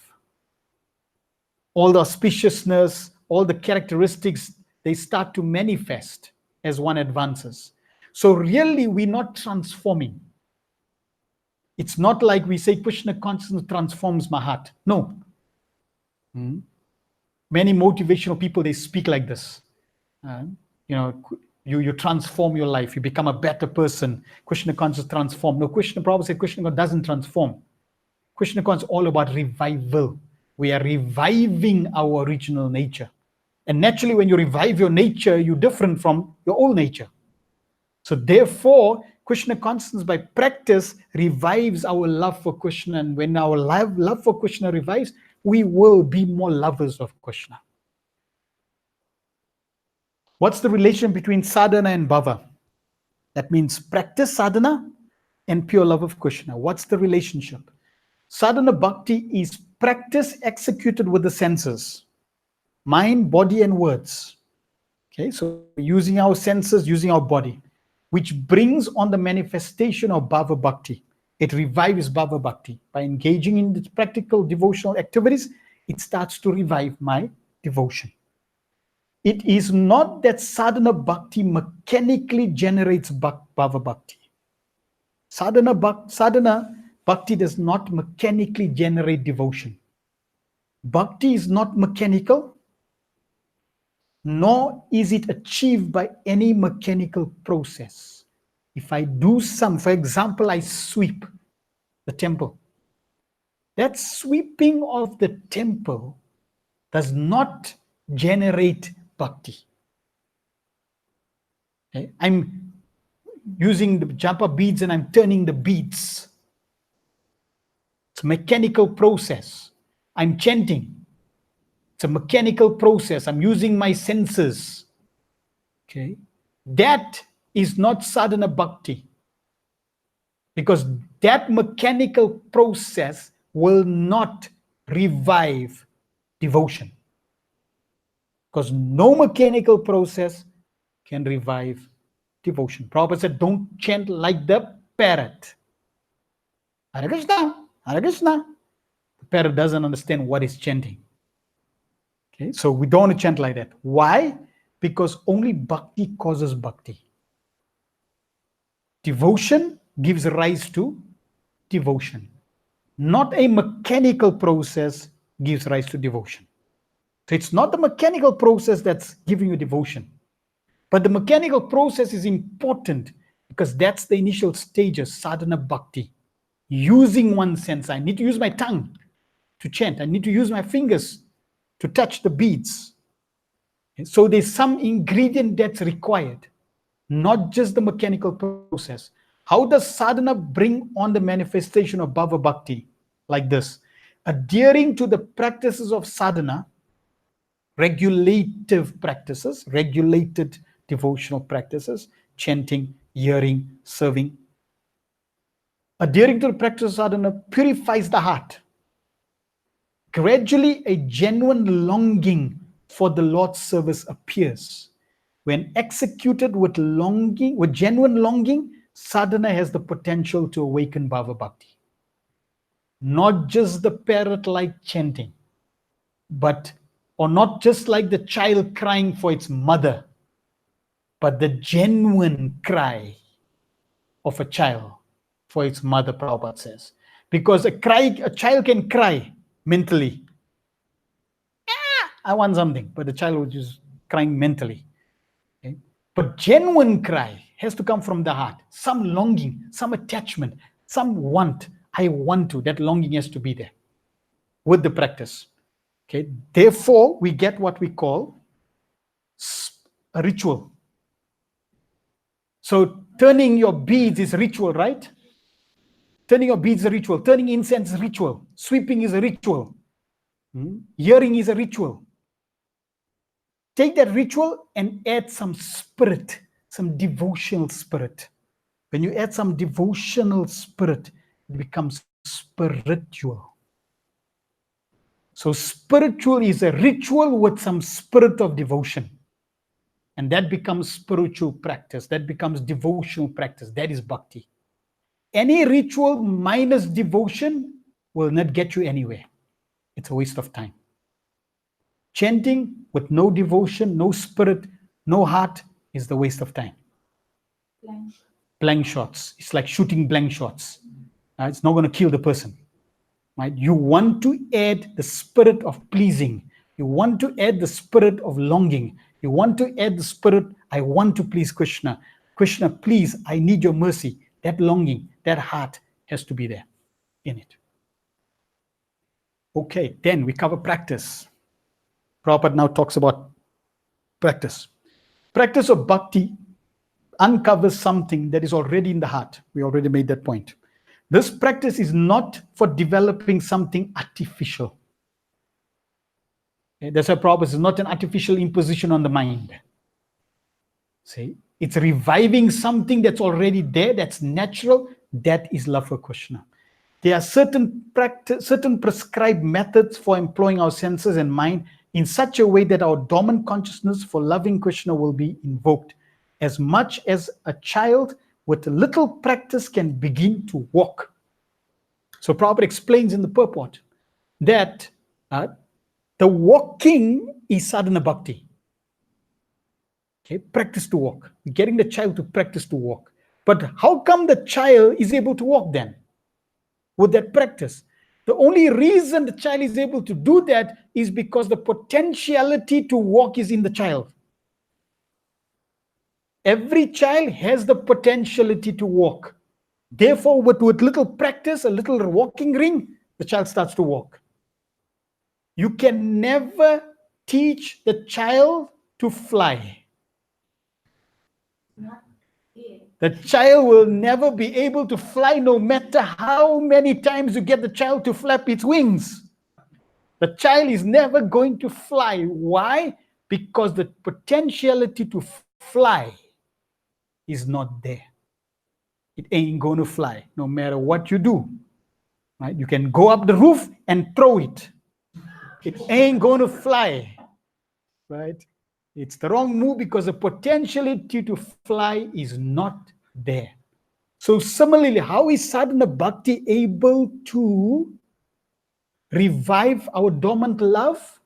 All the auspiciousness, all the characteristics, they start to manifest as one advances. So really, we're not transforming. It's not like we say Krishna consciousness transforms my heart. No. Many motivational people, they speak like this. You transform your life. You become a better person. Krishna consciousness transform. No, Prabhupada said Krishna doesn't transform. Krishna consciousness is all about revival. We are reviving our original nature. And naturally, when you revive your nature, you're different from your old nature. So therefore, Krishna consciousness by practice revives our love for Krishna. And when our love for Krishna revives, we will be more lovers of Krishna. What's the relation between sadhana and bhava? That means practice sadhana and pure love of Krishna. What's the relationship? Sadhana bhakti is practice executed with the senses, mind, body, and words. Okay, so using our senses, using our body, which brings on the manifestation of bhava bhakti. It revives bhava bhakti. By engaging in the practical devotional activities, it starts to revive my devotion. It is not that sadhana bhakti mechanically generates bhava bhakti. Sadhana bhakti does not mechanically generate devotion. Bhakti is not mechanical, nor is it achieved by any mechanical process. If I do some, for example, I sweep the temple, that sweeping of the temple does not generate bhakti. Okay? I'm using the japa beads and I'm turning the beads. It's a mechanical process. I'm chanting. It's a mechanical process. I'm using my senses. Okay, that is not sadhana bhakti, because that mechanical process will not revive devotion, because no mechanical process can revive devotion. Prabhupada said, don't chant like the parrot. Hare Krishna, Hare Krishna. The parrot doesn't understand what is chanting. Okay, so we don't want to chant like that. Why? Because only bhakti causes bhakti. Devotion gives rise to devotion. Not a mechanical process gives rise to devotion. So it's not the mechanical process that's giving you devotion. But the mechanical process is important because that's the initial stages, sadhana bhakti. Using one sense. I need to use my tongue to chant. I need to use my fingers to touch the beads. So there's some ingredient that's required, not just the mechanical process. How does sadhana bring on the manifestation of bhava bhakti? Like this: adhering to the practices of sadhana, regulative practices, regulated devotional practices, chanting, hearing, serving. Adhering to the practice of sadhana purifies the heart. Gradually, a genuine longing for the Lord's service appears. When executed with longing, with genuine longing, sadhana has the potential to awaken bhava bhakti. Not just the parrot-like chanting, or not just like the child crying for its mother, but the genuine cry of a child for its mother, Prabhupada says. Because a child can cry mentally. I want something, but the child was just crying mentally. Okay? But genuine cry has to come from the heart. Some longing, some attachment, some want. I want to. That longing has to be there with the practice. Okay. Therefore, we get what we call a ritual. So turning your beads is ritual, right? Turning your beads is a ritual. Turning incense is a ritual. Sweeping is a ritual. Hearing is a ritual. Take that ritual and add some spirit, some devotional spirit. When you add some devotional spirit, it becomes spiritual. So spiritual is a ritual with some spirit of devotion. And that becomes spiritual practice. That becomes devotional practice. That is bhakti. Any ritual minus devotion will not get you anywhere. It's a waste of time. Chanting with no devotion, no spirit, no heart is the waste of time. Blank shots. It's like shooting blank shots. It's not going to kill the person. Right? You want to add the spirit of pleasing. You want to add the spirit of longing. You want to add the spirit, I want to please Krishna. Krishna, please, I need your mercy. That longing, that heart has to be there in it. Okay, then we cover practice. Prabhupada now talks about practice. Practice of bhakti uncovers something that is already in the heart. We already made that point. This practice is not for developing something artificial. Okay, that's why Prabhupada is not an artificial imposition on the mind. See, it's reviving something that's already there, that's natural. That is love for Krishna. There are certain prescribed methods for employing our senses and mind in such a way that our dormant consciousness for loving Krishna will be invoked. As much as a child with a little practice can begin to walk. So Prabhupada explains in the purport that the walking is sadhana bhakti. Okay, practice to walk. Getting the child to practice to walk. But how come the child is able to walk then? With that practice. The only reason the child is able to do that is because the potentiality to walk is in the child. Every child has the potentiality to walk. Therefore, with little practice, a little walking ring, the child starts to walk. You can never teach the child to fly. Not there. The child will never be able to fly no matter how many times you get the child to flap its wings. The child is never going to fly. Why? Because the potentiality to fly is not there. It ain't going to fly no matter what you do. Right? You can go up the roof and throw it. It ain't going to fly. Right? It's the wrong move because the potentiality to fly is not there. So similarly, how is sadhana bhakti able to revive our dormant love?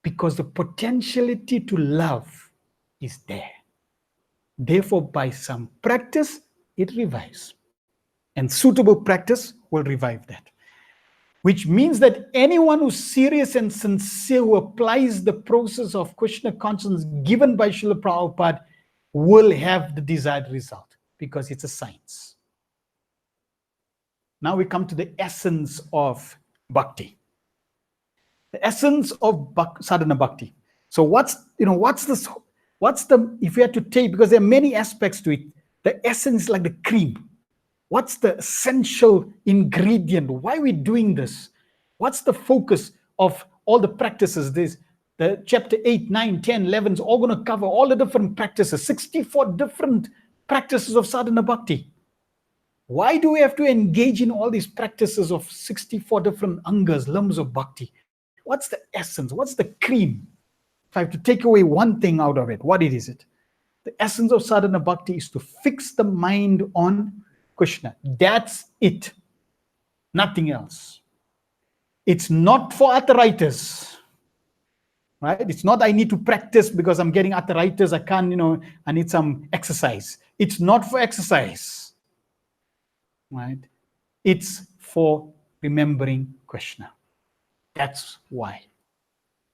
Because the potentiality to love is there. Therefore, by some practice, it revives. And suitable practice will revive that. Which means that anyone who's serious and sincere, who applies the process of Krishna consciousness given by Srila Prabhupada, will have the desired result, because it's a science. Now we come to the essence of bhakti. The essence of sadhana bhakti. So if we had to take, because there are many aspects to it, the essence is like the cream. What's the essential ingredient? Why are we doing this? What's the focus of all the practices? The chapter 8, 9, 10, 11 is all going to cover all the different practices, 64 different practices of sadhana bhakti. Why do we have to engage in all these practices of 64 different angas, limbs of bhakti? What's the essence? What's the cream? If I have to take away one thing out of it, what is it? The essence of sadhana bhakti is to fix the mind on Krishna. That's it. Nothing else. It's not for arthritis. Right? It's not I need to practice because I'm getting arthritis. I can't, I need some exercise. It's not for exercise. Right? It's for remembering Krishna. That's why.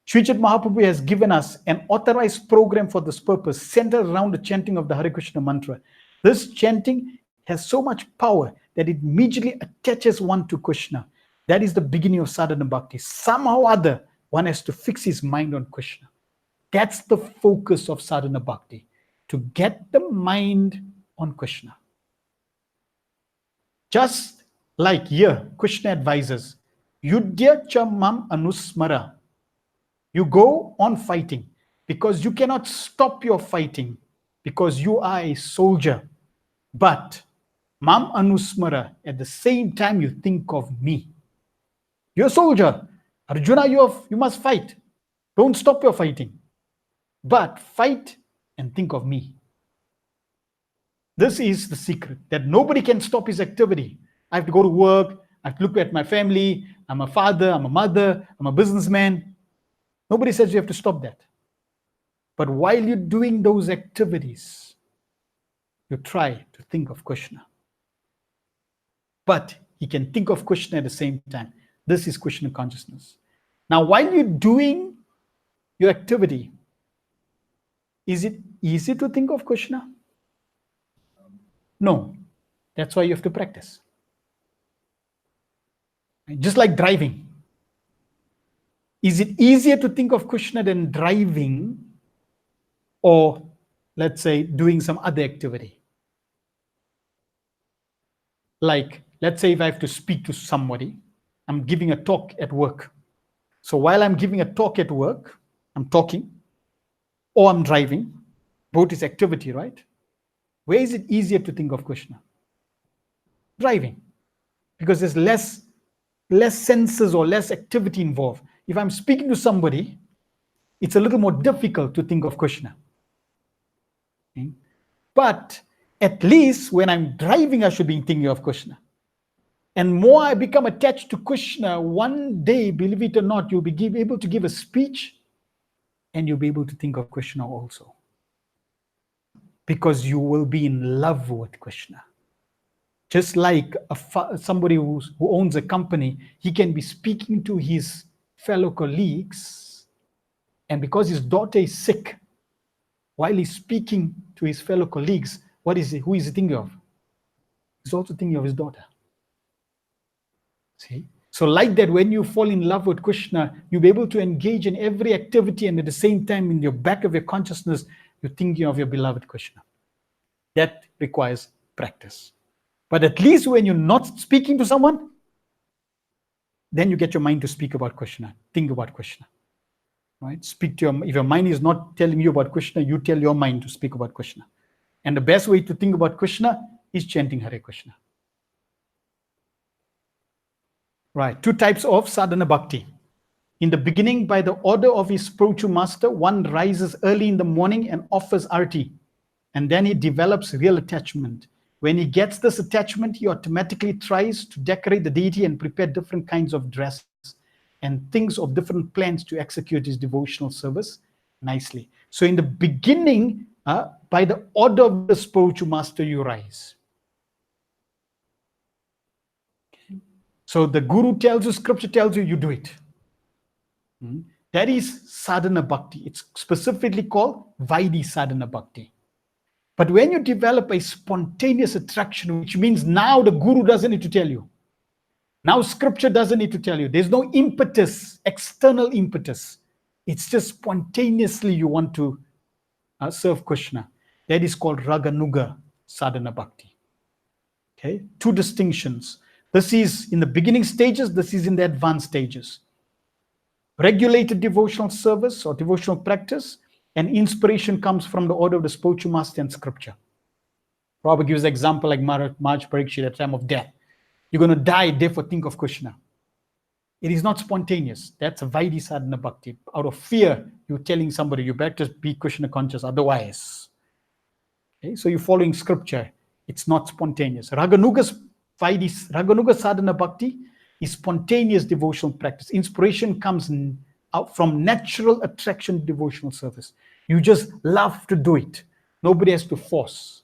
Srijit Mahaprabhu has given us an authorized program for this purpose, centered around the chanting of the Hare Krishna mantra. This chanting has so much power that it immediately attaches one to Krishna. That is the beginning of sadhana bhakti. Somehow or other, one has to fix his mind on Krishna. That's the focus of sadhana bhakti, to get the mind on Krishna. Just like here, Krishna advises, Yudhya cha mam anusmara. You go on fighting because you cannot stop your fighting because you are a soldier. But mam anusmara, at the same time you think of me. You're a soldier. Arjuna, you must fight. Don't stop your fighting. But fight and think of me. This is the secret, that nobody can stop his activity. I have to go to work. I have to look at my family. I'm a father. I'm a mother. I'm a businessman. Nobody says you have to stop that. But while you're doing those activities, you try to think of Krishna. But he can think of Krishna at the same time. This is Krishna consciousness. Now, while you're doing your activity, is it easy to think of Krishna? No. That's why you have to practice. Just like driving. Is it easier to think of Krishna than driving, or let's say doing some other activity? Like, let's say if I have to speak to somebody, I'm giving a talk at work. So while I'm giving a talk at work, I'm talking, or I'm driving, Boat is activity, right? Where is it easier to think of Krishna? Driving, because there's less senses or less activity involved. If I'm speaking to somebody, it's a little more difficult to think of Krishna. Okay? But at least when I'm driving, I should be thinking of Krishna. And more I become attached to Krishna, one day, believe it or not, you'll be able to give a speech and you'll be able to think of Krishna also. Because you will be in love with Krishna. Just like somebody who owns a company, he can be speaking to his fellow colleagues, and because his daughter is sick, while he's speaking to his fellow colleagues, who is he thinking of? He's also thinking of his daughter. See? So like that, when you fall in love with Krishna, you'll be able to engage in every activity, and at the same time, in your back of your consciousness, you're thinking of your beloved Krishna. That requires practice. But at least when you're not speaking to someone, then you get your mind to speak about Krishna, think about Krishna. Right? Speak to if your mind is not telling you about Krishna, you tell your mind to speak about Krishna. And the best way to think about Krishna is chanting Hare Krishna. Right, 2 types of sadhana bhakti. In the beginning, by the order of his spiritual master, one rises early in the morning and offers arti. And then he develops real attachment. When he gets this attachment, he automatically tries to decorate the deity and prepare different kinds of dresses and thinks of different plans to execute his devotional service nicely. So in the beginning, by the order of the spiritual master, you rise. So the guru tells you, scripture tells you, you do it. That is sadhana bhakti. It's specifically called Vaidhi sadhana bhakti. But when you develop a spontaneous attraction, which means now the guru doesn't need to tell you. Now scripture doesn't need to tell you. There's no impetus, external impetus. It's just spontaneously you want to serve Krishna. That is called raganuga sadhana bhakti. Okay, 2 distinctions. This is in the beginning stages, this is in the advanced stages. Regulated devotional service or devotional practice, and inspiration comes from the order of the spiritual master and scripture. Prabhupada gives an example like Maharaj Parikshit at the time of death. You're going to die, therefore think of Krishna. It is not spontaneous. That's a Vaidhi sadhana bhakti. Out of fear, you're telling somebody, you better be Krishna conscious, otherwise. Okay? So you're following scripture. It's not spontaneous. Raganuga sadhana bhakti is spontaneous devotional practice. Inspiration comes out from natural attraction devotional service. You just love to do it. Nobody has to force.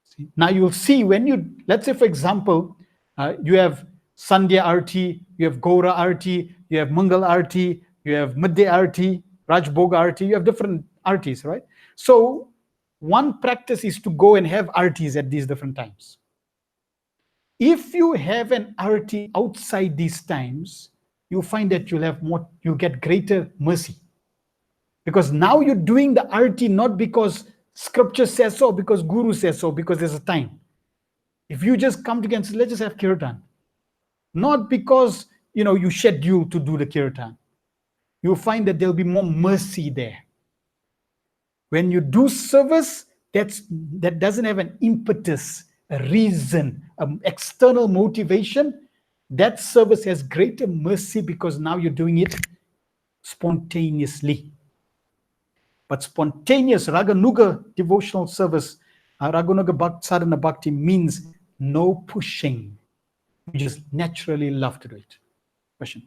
See? Now you'll see when you, let's say for example, you have Sandhya Arti, you have Gaura Arti, you have Mangal Arti, you have Midday Arti, Rajbhoga Arti, you have different artis, right? So one practice is to go and have artis at these different times. If you have an arti outside these times, you'll find that you'll get greater mercy. Because now you're doing the arti not because scripture says so, because guru says so, because there's a time. If you just come together and say, let's just have kirtan. Not because you schedule to do the kirtan. You'll find that there'll be more mercy there. When you do service, that doesn't have an impetus, a reason, an external motivation. That service has greater mercy because now you're doing it spontaneously. But spontaneous Raganuga devotional service, Raganuga sadhana bhakti means no pushing. You just naturally love to do it. Question?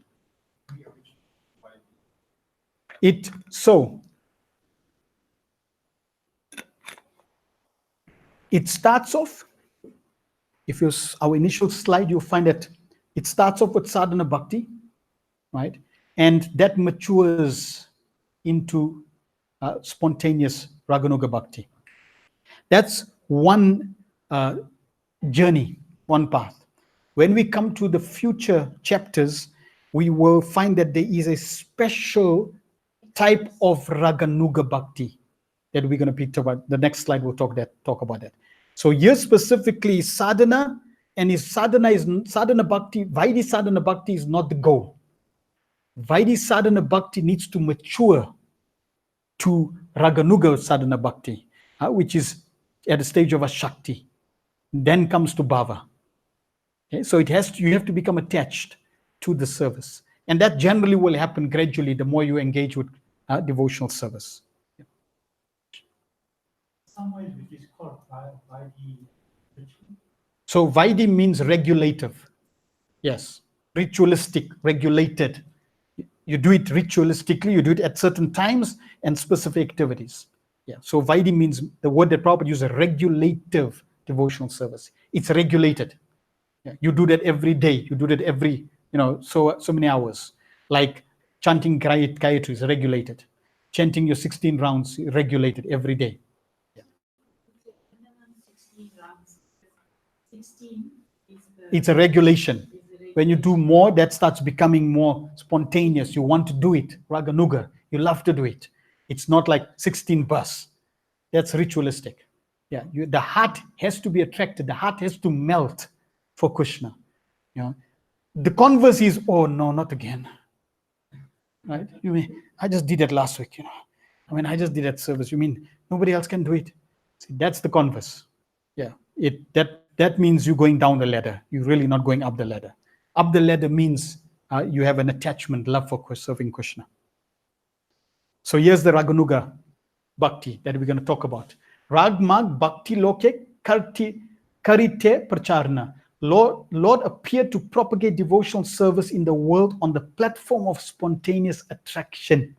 It starts off, if you our initial slide, you'll find that it starts off with sadhana bhakti, right? And that matures into spontaneous Raganuga bhakti. That's one journey, one path. When we come to the future chapters, we will find that there is a special type of Raganuga bhakti that we're going to pick about. The next slide will talk about that. So here specifically sadhana, and sadhana bhakti, Vaidhi sadhana bhakti is not the goal. Vaidhi sadhana bhakti needs to mature to Raganuga sadhana bhakti, which is at the stage of a Shakti. Then comes to Bhava. Okay? So you have to become attached to the service. And that generally will happen gradually the more you engage with devotional service. Some ways which is called by the ritual. So Vaidhi means regulative. Yes, ritualistic, regulated. You do it ritualistically, you do it at certain times and specific activities. Yeah. So Vaidhi means the word that Prabhupada uses, regulative devotional service. It's regulated. Yeah. You do that every day. You do that every, so many hours. Like chanting Gayatri is regulated. Chanting your 16 rounds regulated every day. It's a minimum 16 rounds. 16 is It's a regulation. When you do more, that starts becoming more spontaneous. You want to do it. Raganuga. You love to do it. It's not like 16 bus. That's ritualistic. Yeah, the heart has to be attracted. The heart has to melt for Krishna. The converse is, oh no, not again. Right? You mean I just did that last week. I just did that service. You mean nobody else can do it? See, that's the converse. Yeah, that means you're going down the ladder. You're really not going up the ladder. Up the ladder means you have an attachment, love for serving Krishna. So here's the Raganuga Bhakti that we're going to talk about. Ragmag Bhakti Loke Karite Pracharna. Lord appeared to propagate devotional service in the world on the platform of spontaneous attraction.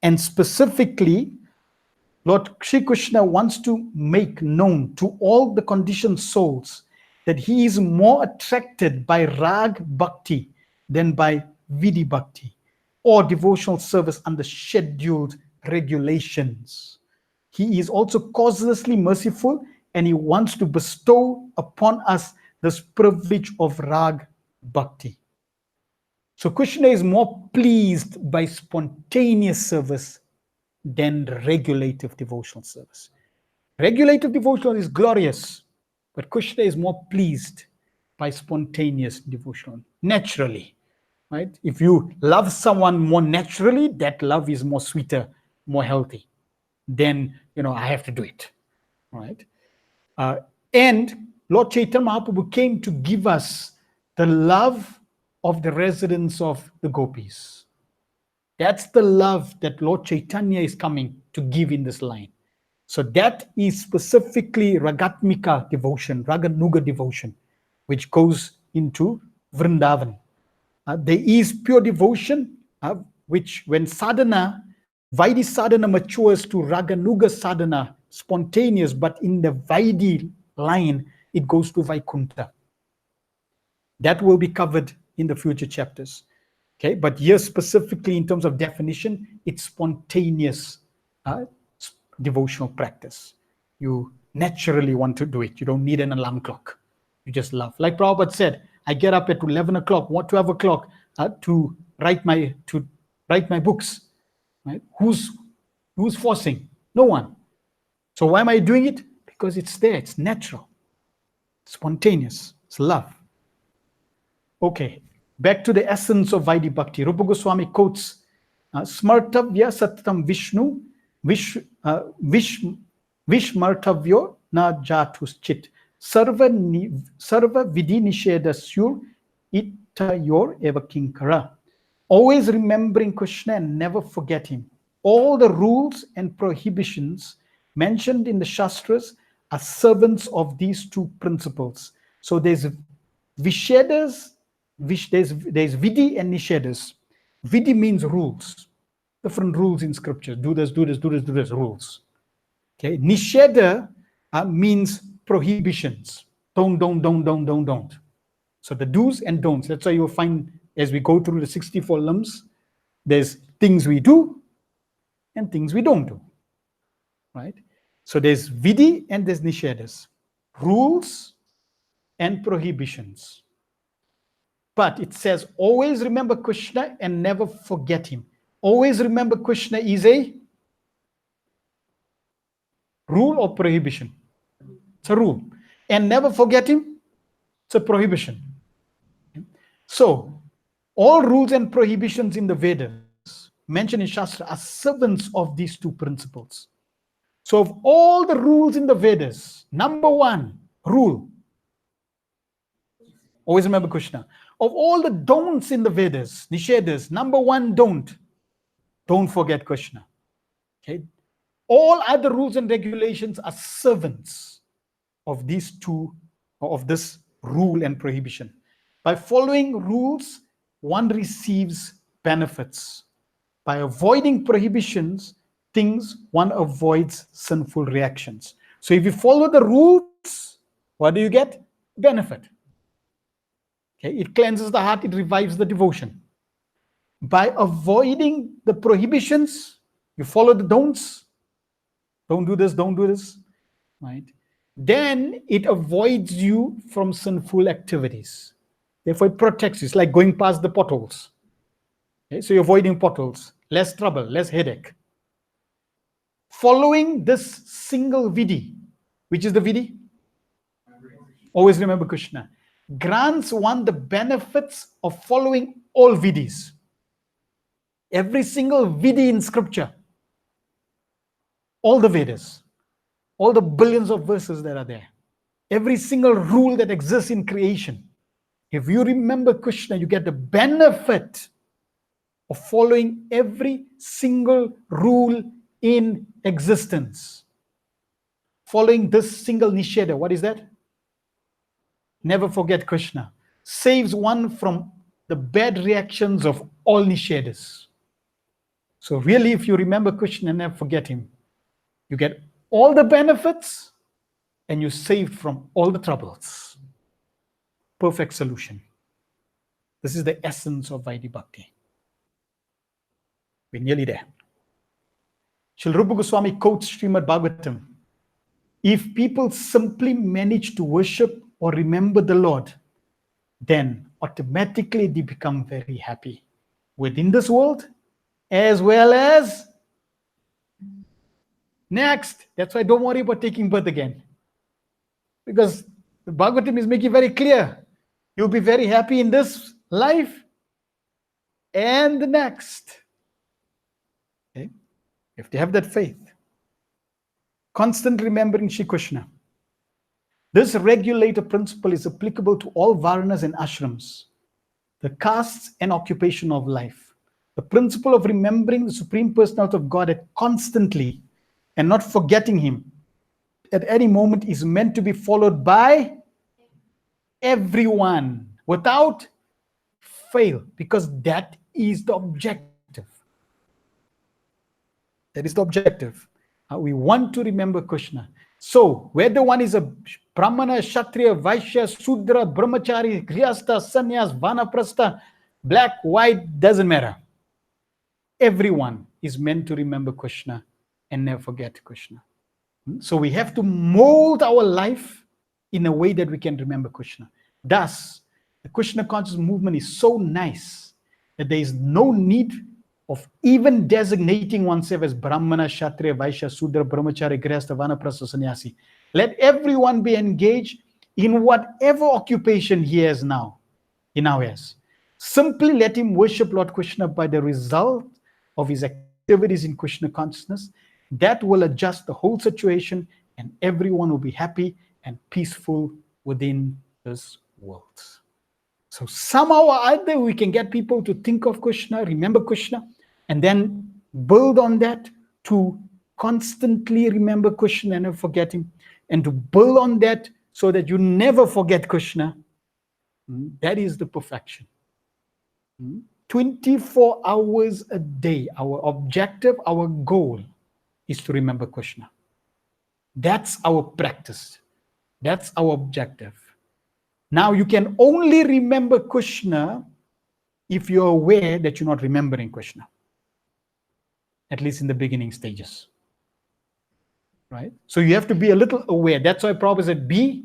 And specifically, Lord Sri Krishna wants to make known to all the conditioned souls that he is more attracted by Rag Bhakti than by Vidhi Bhakti or devotional service under scheduled regulations. He is also causelessly merciful and he wants to bestow upon us this privilege of Rag Bhakti. So Krishna is more pleased by spontaneous service than regulative devotional service. Regulative devotional is glorious, but Krishna is more pleased by spontaneous devotional, naturally. Right? If you love someone more naturally, that love is more sweeter, more healthy. Then, I have to do it. Right? And Lord Chaitanya Mahaprabhu came to give us the love of the residents of the gopis. That's the love that Lord Chaitanya is coming to give in this line. So that is specifically Ragatmika devotion, Raganuga devotion, which goes into Vrindavan. There is pure devotion, which when sadhana, Vaidhi sadhana matures to Raganuga sadhana, spontaneous, but in the Vaidhi line, it goes to Vaikuntha. That will be covered in the future chapters. Okay, but here specifically in terms of definition, it's spontaneous devotional practice. You naturally want to do it. You don't need an alarm clock. You just love. Like Prabhupada said, I get up at 11 o'clock, 12 o'clock to write my books. Right? Who's forcing? No one. So why am I doing it? Because it's there. It's natural, spontaneous. It's love. Okay, back to the essence of Vaidhi Bhakti. Rupa Goswami quotes, Smartavya Satam Vishnu Vishmartavyo na jatus chit Sarva Vidhi Nishedasur Itayor Eva Kinkara. Always remembering Krishna and never forget him. All the rules and prohibitions mentioned in the Shastras are servants of these two principles. So there's Vishedas, there's Vidhi and Nishedas. Vidhi means rules, different rules in scripture. Do this, rules. Okay, Nisheda means prohibitions. Don't. So the do's and don'ts. That's why you'll find as we go through the 64 limbs, there's things we do and things we don't do. Right? So there's Vidhi and there's Nishedas. Rules and prohibitions. But it says, always remember Krishna and never forget him. Always remember Krishna is a rule or prohibition? It's a rule. And never forget him? It's a prohibition. So, all rules and prohibitions in the Vedas mentioned in Shastra are servants of these two principles. So of all the rules in the Vedas, number one rule, always remember Krishna. Of all the don'ts in the Vedas, Nishedas, number one don't forget Krishna. Okay? All other rules and regulations are servants of these two, of this rule and prohibition. By following rules, one receives benefits. By avoiding prohibitions, one avoids sinful reactions. So if you follow the rules, what do you get? Benefit. Okay, it cleanses the heart, it revives the devotion. By avoiding the prohibitions, you follow the don'ts. Don't do this, right? Then it avoids you from sinful activities. Therefore, it protects you. It's like going past the potholes. Okay, so you're avoiding potholes, less trouble, less headache. Following this single vidhi, which is the vidhi? Always remember Krishna. Grants one the benefits of following all vidhis. Every single vidhi in scripture, all the Vedas, all the billions of verses that are there, every single rule that exists in creation. If you remember Krishna, you get the benefit of following every single rule in existence. Following this single nisheda, what is that? Never forget Krishna. Saves one from the bad reactions of all nishedas. So really, if you remember Krishna and never forget him, you get all the benefits and you're saved from all the troubles. Perfect solution. This is the essence of Vaidhi Bhakti. We're nearly there. Srila Rupa Goswami quotes Srimad Bhagavatam. If people simply manage to worship or remember the Lord, then automatically they become very happy within this world as well as next. That's why don't worry about taking birth again. Because the Bhagavatam is making very clear. You'll be very happy in this life and the next. Okay? You have to have that faith. Constant remembering Shri Krishna. This regulator principle is applicable to all varnas and ashrams, the castes and occupation of life. The principle of remembering the Supreme Personality of Godhead constantly and not forgetting him at any moment is meant to be followed by everyone without fail, because that is the objective. That is the objective. We want to remember Krishna. So, whether one is a Brahmana, Kshatriya, Vaishya, Sudra, Brahmachari, Grihastha, Sannyas, Vanaprastha, black, white, doesn't matter. Everyone is meant to remember Krishna and never forget Krishna. So we have to mold our life in a way that we can remember Krishna. Thus, the Krishna conscious movement is so nice that there is no need of even designating oneself as Brahmana, Kshatriya, Vaishya, Sudra, Brahmachari, Grihastha, Vanaprastha, Sannyasi. Let everyone be engaged in whatever occupation he has now, he now has. Simply let him worship Lord Krishna by the result of his activities in Krishna consciousness. That will adjust the whole situation and everyone will be happy and peaceful within this world. So somehow or other we can get people to think of Krishna, remember Krishna, and then build on that to constantly remember Krishna and never forget him, and to build on that so that you never forget Krishna. That is the perfection. 24 hours a day, our objective, our goal is to remember Krishna. That's our practice. That's our objective. Now you can only remember Krishna if you're aware that you're not remembering Krishna. At least in the beginning stages. Right? So you have to be a little aware. That's why Prabhupada said, be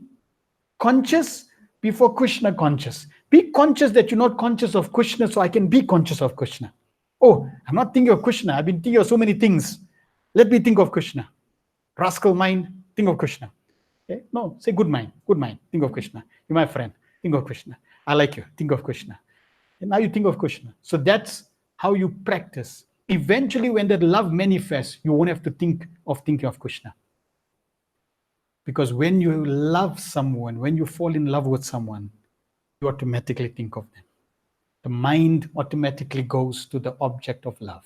conscious before Krishna conscious. Be conscious that you're not conscious of Krishna, so I can be conscious of Krishna. Oh, I'm not thinking of Krishna. I've been thinking of so many things. Let me think of Krishna. Rascal mind, think of Krishna. Okay? No, say good mind, think of Krishna. You're my friend, think of Krishna. I like you, think of Krishna. And now you think of Krishna. So that's how you practice. Eventually, when that love manifests, you won't have to think of Krishna. Because when you love someone, when you fall in love with someone, you automatically think of them. The mind automatically goes to the object of love.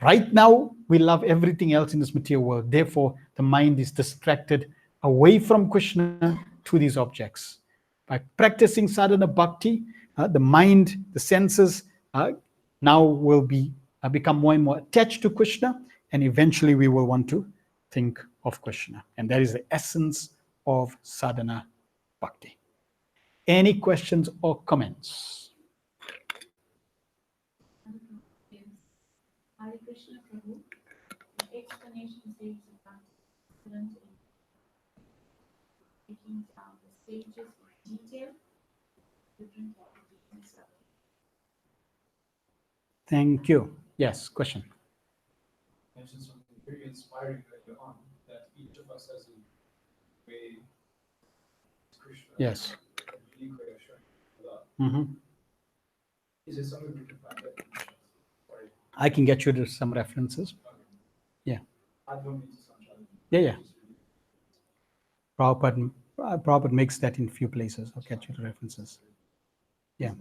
Right now, we love everything else in this material world. Therefore, the mind is distracted away from Krishna to these objects. By practicing sadhana bhakti, the mind, the senses, now will become more and more attached to Krishna, and eventually we will want to think of Krishna. And that is the essence of sadhana bhakti. Any questions or comments? Yes. Hare Krishna Prabhu, the explanation says about excellent in breaking down the stages in detail, different categories and stuff. Thank you. Yes, question. Mentioned something very inspiring earlier on, that each of us has a way Krishna. Yes. A unique way of showing love. Mm-hmm. Is it something we can find that? Sorry. I can get you to some references. Okay. Yeah. I don't need to sound challenging. Yeah. Prabhupada makes that in few places. I'll get you the references. Yeah.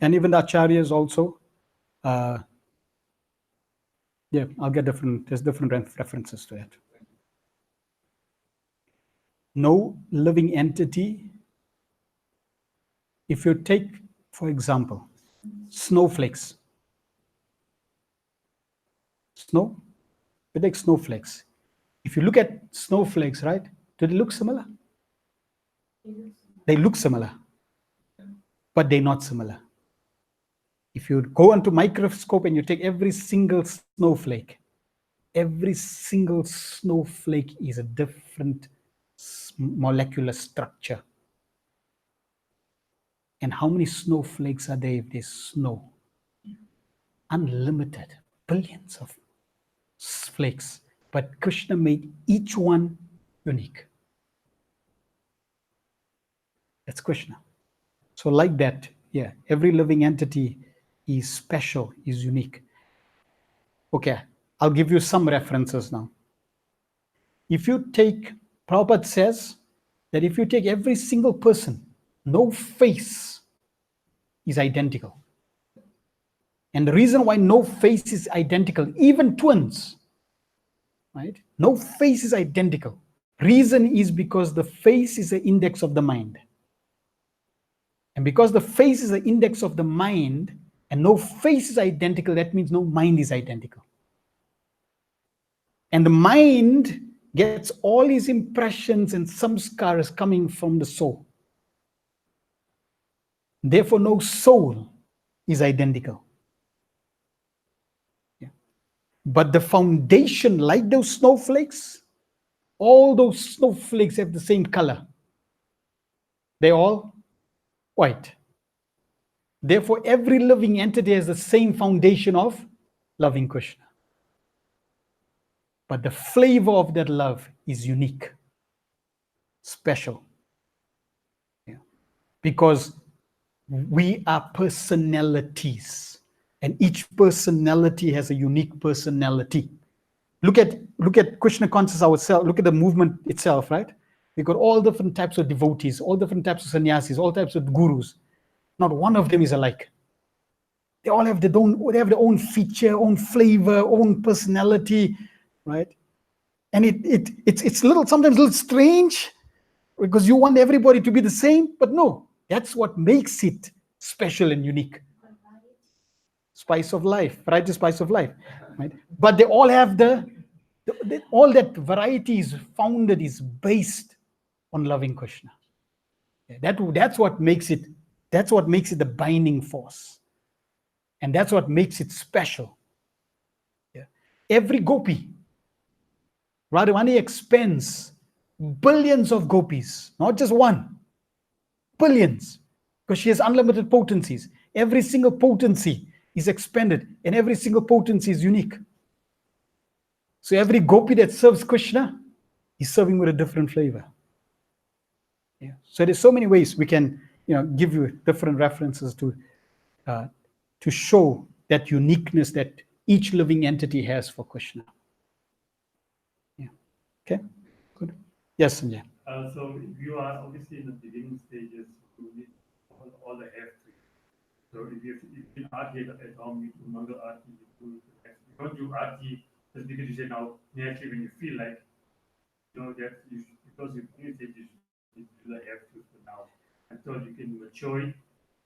And even the acharyas also. Yeah, I'll get there's different references to it. No living entity. If you take, for example, snowflakes. You take snowflakes. If you look at snowflakes, right, do they look similar? They look similar, but they're not similar. If you go onto microscope and you take every single snowflake is a different molecular structure. And how many snowflakes are there if there's snow? Unlimited, billions of flakes. But Krishna made each one unique. That's Krishna. So like that, yeah, every living entity is special, is unique. Okay, I'll give you some references now. If you take, Prabhupada says that if you take every single person, no face is identical. And the reason why no face is identical, even twins, right? No face is identical. Reason is because the face is the index of the mind. And because the face is the index of the mind, and no face is identical, that means no mind is identical. And the mind gets all his impressions and samskaras coming from the soul. Therefore, no soul is identical. Yeah. But the foundation, like those snowflakes, all those snowflakes have the same color. They're all white. Therefore, every living entity has the same foundation of loving Krishna. But the flavor of that love is unique, special. Yeah. Because we are personalities, and each personality has a unique personality. Look at Krishna consciousness ourselves. Look at the movement itself, right? We got all different types of devotees, all different types of sannyasis, all types of gurus. Not one of them is alike. They all have their own feature, own flavor, own personality, right? And it's sometimes a little strange because you want everybody to be the same, but no, that's what makes it special and unique. Spice of life, variety, spice of life, right? But they all have all that variety is founded, is based on loving Krishna. Yeah, that's what makes it the binding force. And that's what makes it special. Yeah. Every gopi, Radharani expends billions of gopis, not just one, billions, because she has unlimited potencies. Every single potency is expended, and every single potency is unique. So every gopi that serves Krishna is serving with a different flavor. Yeah. So there's so many ways we can, give you different references to show that uniqueness that each living entity has for Krishna. Yeah. Okay. Good. Yes, Sanjay. So if you are obviously in the beginning stages, you need all the have to. So if you can arti at home, you do Mangal arti, you don't do arti just because you say now naturally when you feel like that you because you beginning stages you do the have to for now until you can mature it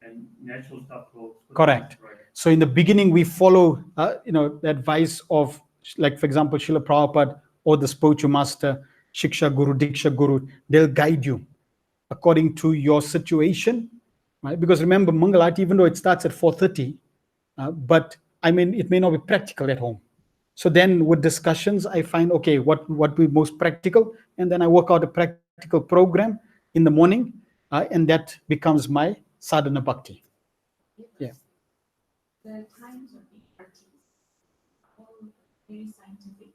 and natural stuff will. Correct. So in the beginning, we follow, the advice of, like for example, Srila Prabhupada or the spiritual master, Shiksha Guru, Diksha Guru. They'll guide you according to your situation, right? Because remember, Mangalarti, even though it starts at 4:30, but I mean, it may not be practical at home. So then with discussions, I find, okay, what would be most practical? And then I work out a practical program in the morning, and that becomes my sadhana bhakti. Yeah. The times of the parties are all very scientific,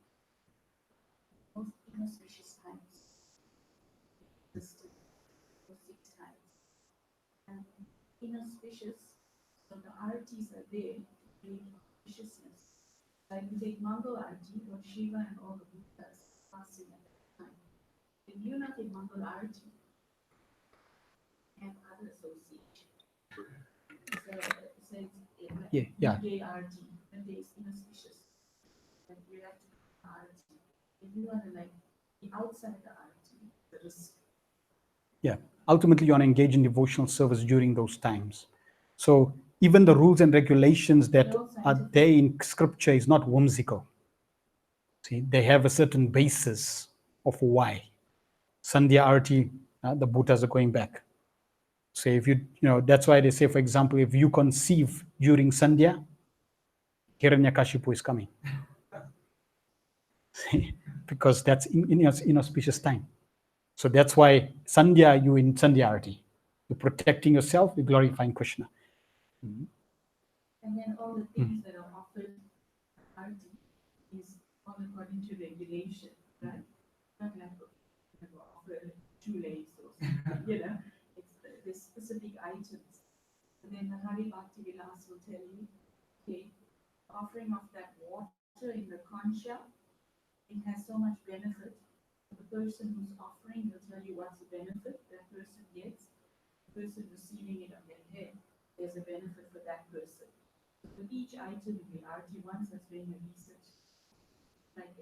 most inauspicious times listed for 6 times. And inauspicious, so the artis are there to create auspiciousness. Like you take Mangal Arti, Lord Shiva and all the Buddhas passing at that time. If you're not in Mangal Arti, and other association. So it's Yeah. Day Arti, when there is inauspicious, and we have to Arti. If you want to like be outside the Arti, the risk. Yeah. Ultimately, you want to engage in devotional service during those times. So even the rules and regulations that are there in scripture is not whimsical. See, they have a certain basis of why. Sandhya Arati, the Buddhas are going back. So if that's why they say, for example, if you conceive during Sandhya, Hiranyakashipu is coming. Because that's inauspicious time. So that's why Sandhya, you in Sandhya Arati. You're protecting yourself, you're glorifying Krishna. And then all the things that are offered Arti is all according to regulation, right? Not like offer shoelace or something, it's the specific items. And then the Hari Bhakti Vilas will tell you, okay, offering of that water in the concha, it has so much benefit. The person who's offering will tell you what's the benefit that person gets. The person receiving it on their head, there's a benefit for that person. So for each item in the Arti, once has been a research. Like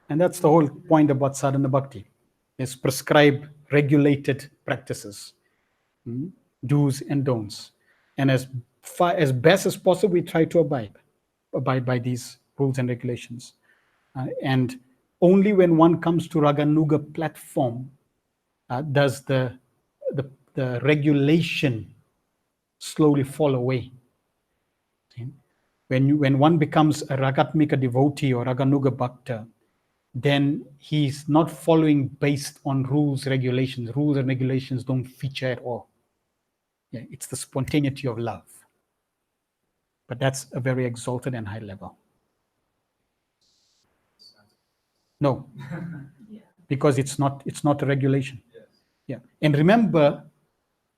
And that's the whole point about sadhana bhakti, is prescribe regulated practices, do's and don'ts. And as best as possible, we try to abide by these rules and regulations. And only when one comes to Raganuga platform does the regulation slowly fall away. See? When one becomes a Ragatmika devotee or Raganuga Bhakta, then he's not following based on rules, regulations. Rules and regulations don't feature at all. Yeah, it's the spontaneity of love. But that's a very exalted and high level. No, because it's not a regulation. Yeah, and remember,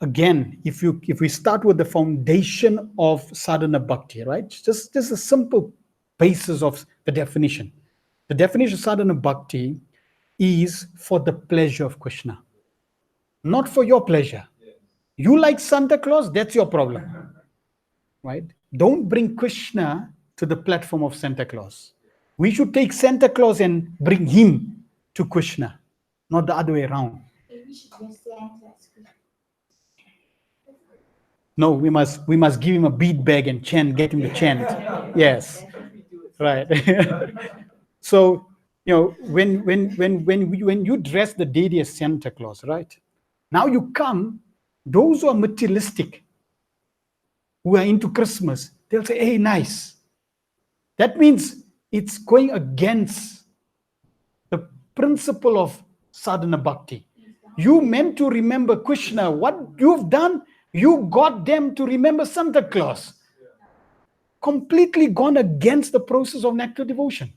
again, if we start with the foundation of sadhana bhakti, right? Just a simple basis of the definition. The definition of sadhana bhakti is for the pleasure of Krishna, not for your pleasure. You like Santa Claus, that's your problem, right? Don't bring Krishna to the platform of Santa Claus. We should take Santa Claus and bring him to Krishna, not the other way around. we should just Santa. No, we must give him a bead bag and chant, get him to chant. Yes, right. So when you dress the deity as Santa Claus, right? Now you come, those who are materialistic, who are into Christmas, they'll say, "Hey, nice." That means it's going against the principle of sadhana bhakti. You meant to remember Krishna. What you've done, you got them to remember Santa Claus. Completely gone against the process of nectar devotion.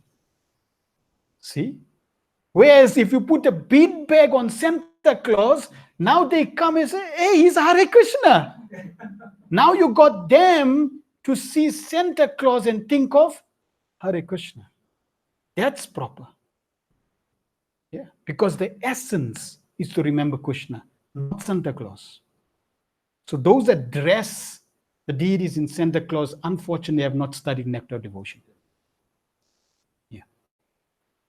See? Whereas if you put a bead bag on Santa Claus, now they come and say, "Hey, he's Hare Krishna." Now you got them to see Santa Claus and think of Hare Krishna. That's proper. Yeah, because the essence is to remember Krishna, not Santa Claus. So those that dress the deities in Santa Claus, unfortunately, have not studied Nectar devotion. Yeah,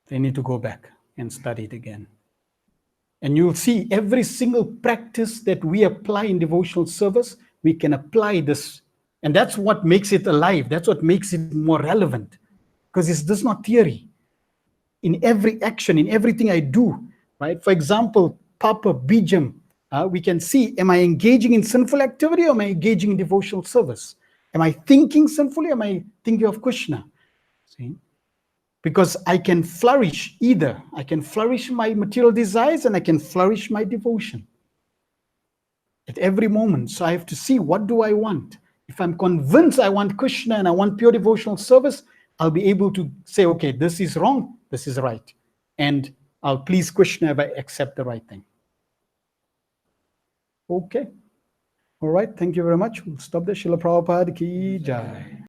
they need to go back and study it again. And you'll see every single practice that we apply in devotional service, we can apply this. And that's what makes it alive. That's what makes it more relevant. Because it's just not theory. In every action, in everything I do, right? For example, Papa Bijam, we can see, am I engaging in sinful activity or am I engaging in devotional service? Am I thinking sinfully? Am I thinking of Krishna? See? Because I can flourish either. I can flourish my material desires and I can flourish my devotion at every moment. So I have to see, what do I want? If I'm convinced I want Krishna and I want pure devotional service, I'll be able to say, okay, this is wrong, this is right. And I'll please Krishna if I accept the right thing. Okay. All right. Thank you very much. We'll stop there. Srila Prabhupada ki jai.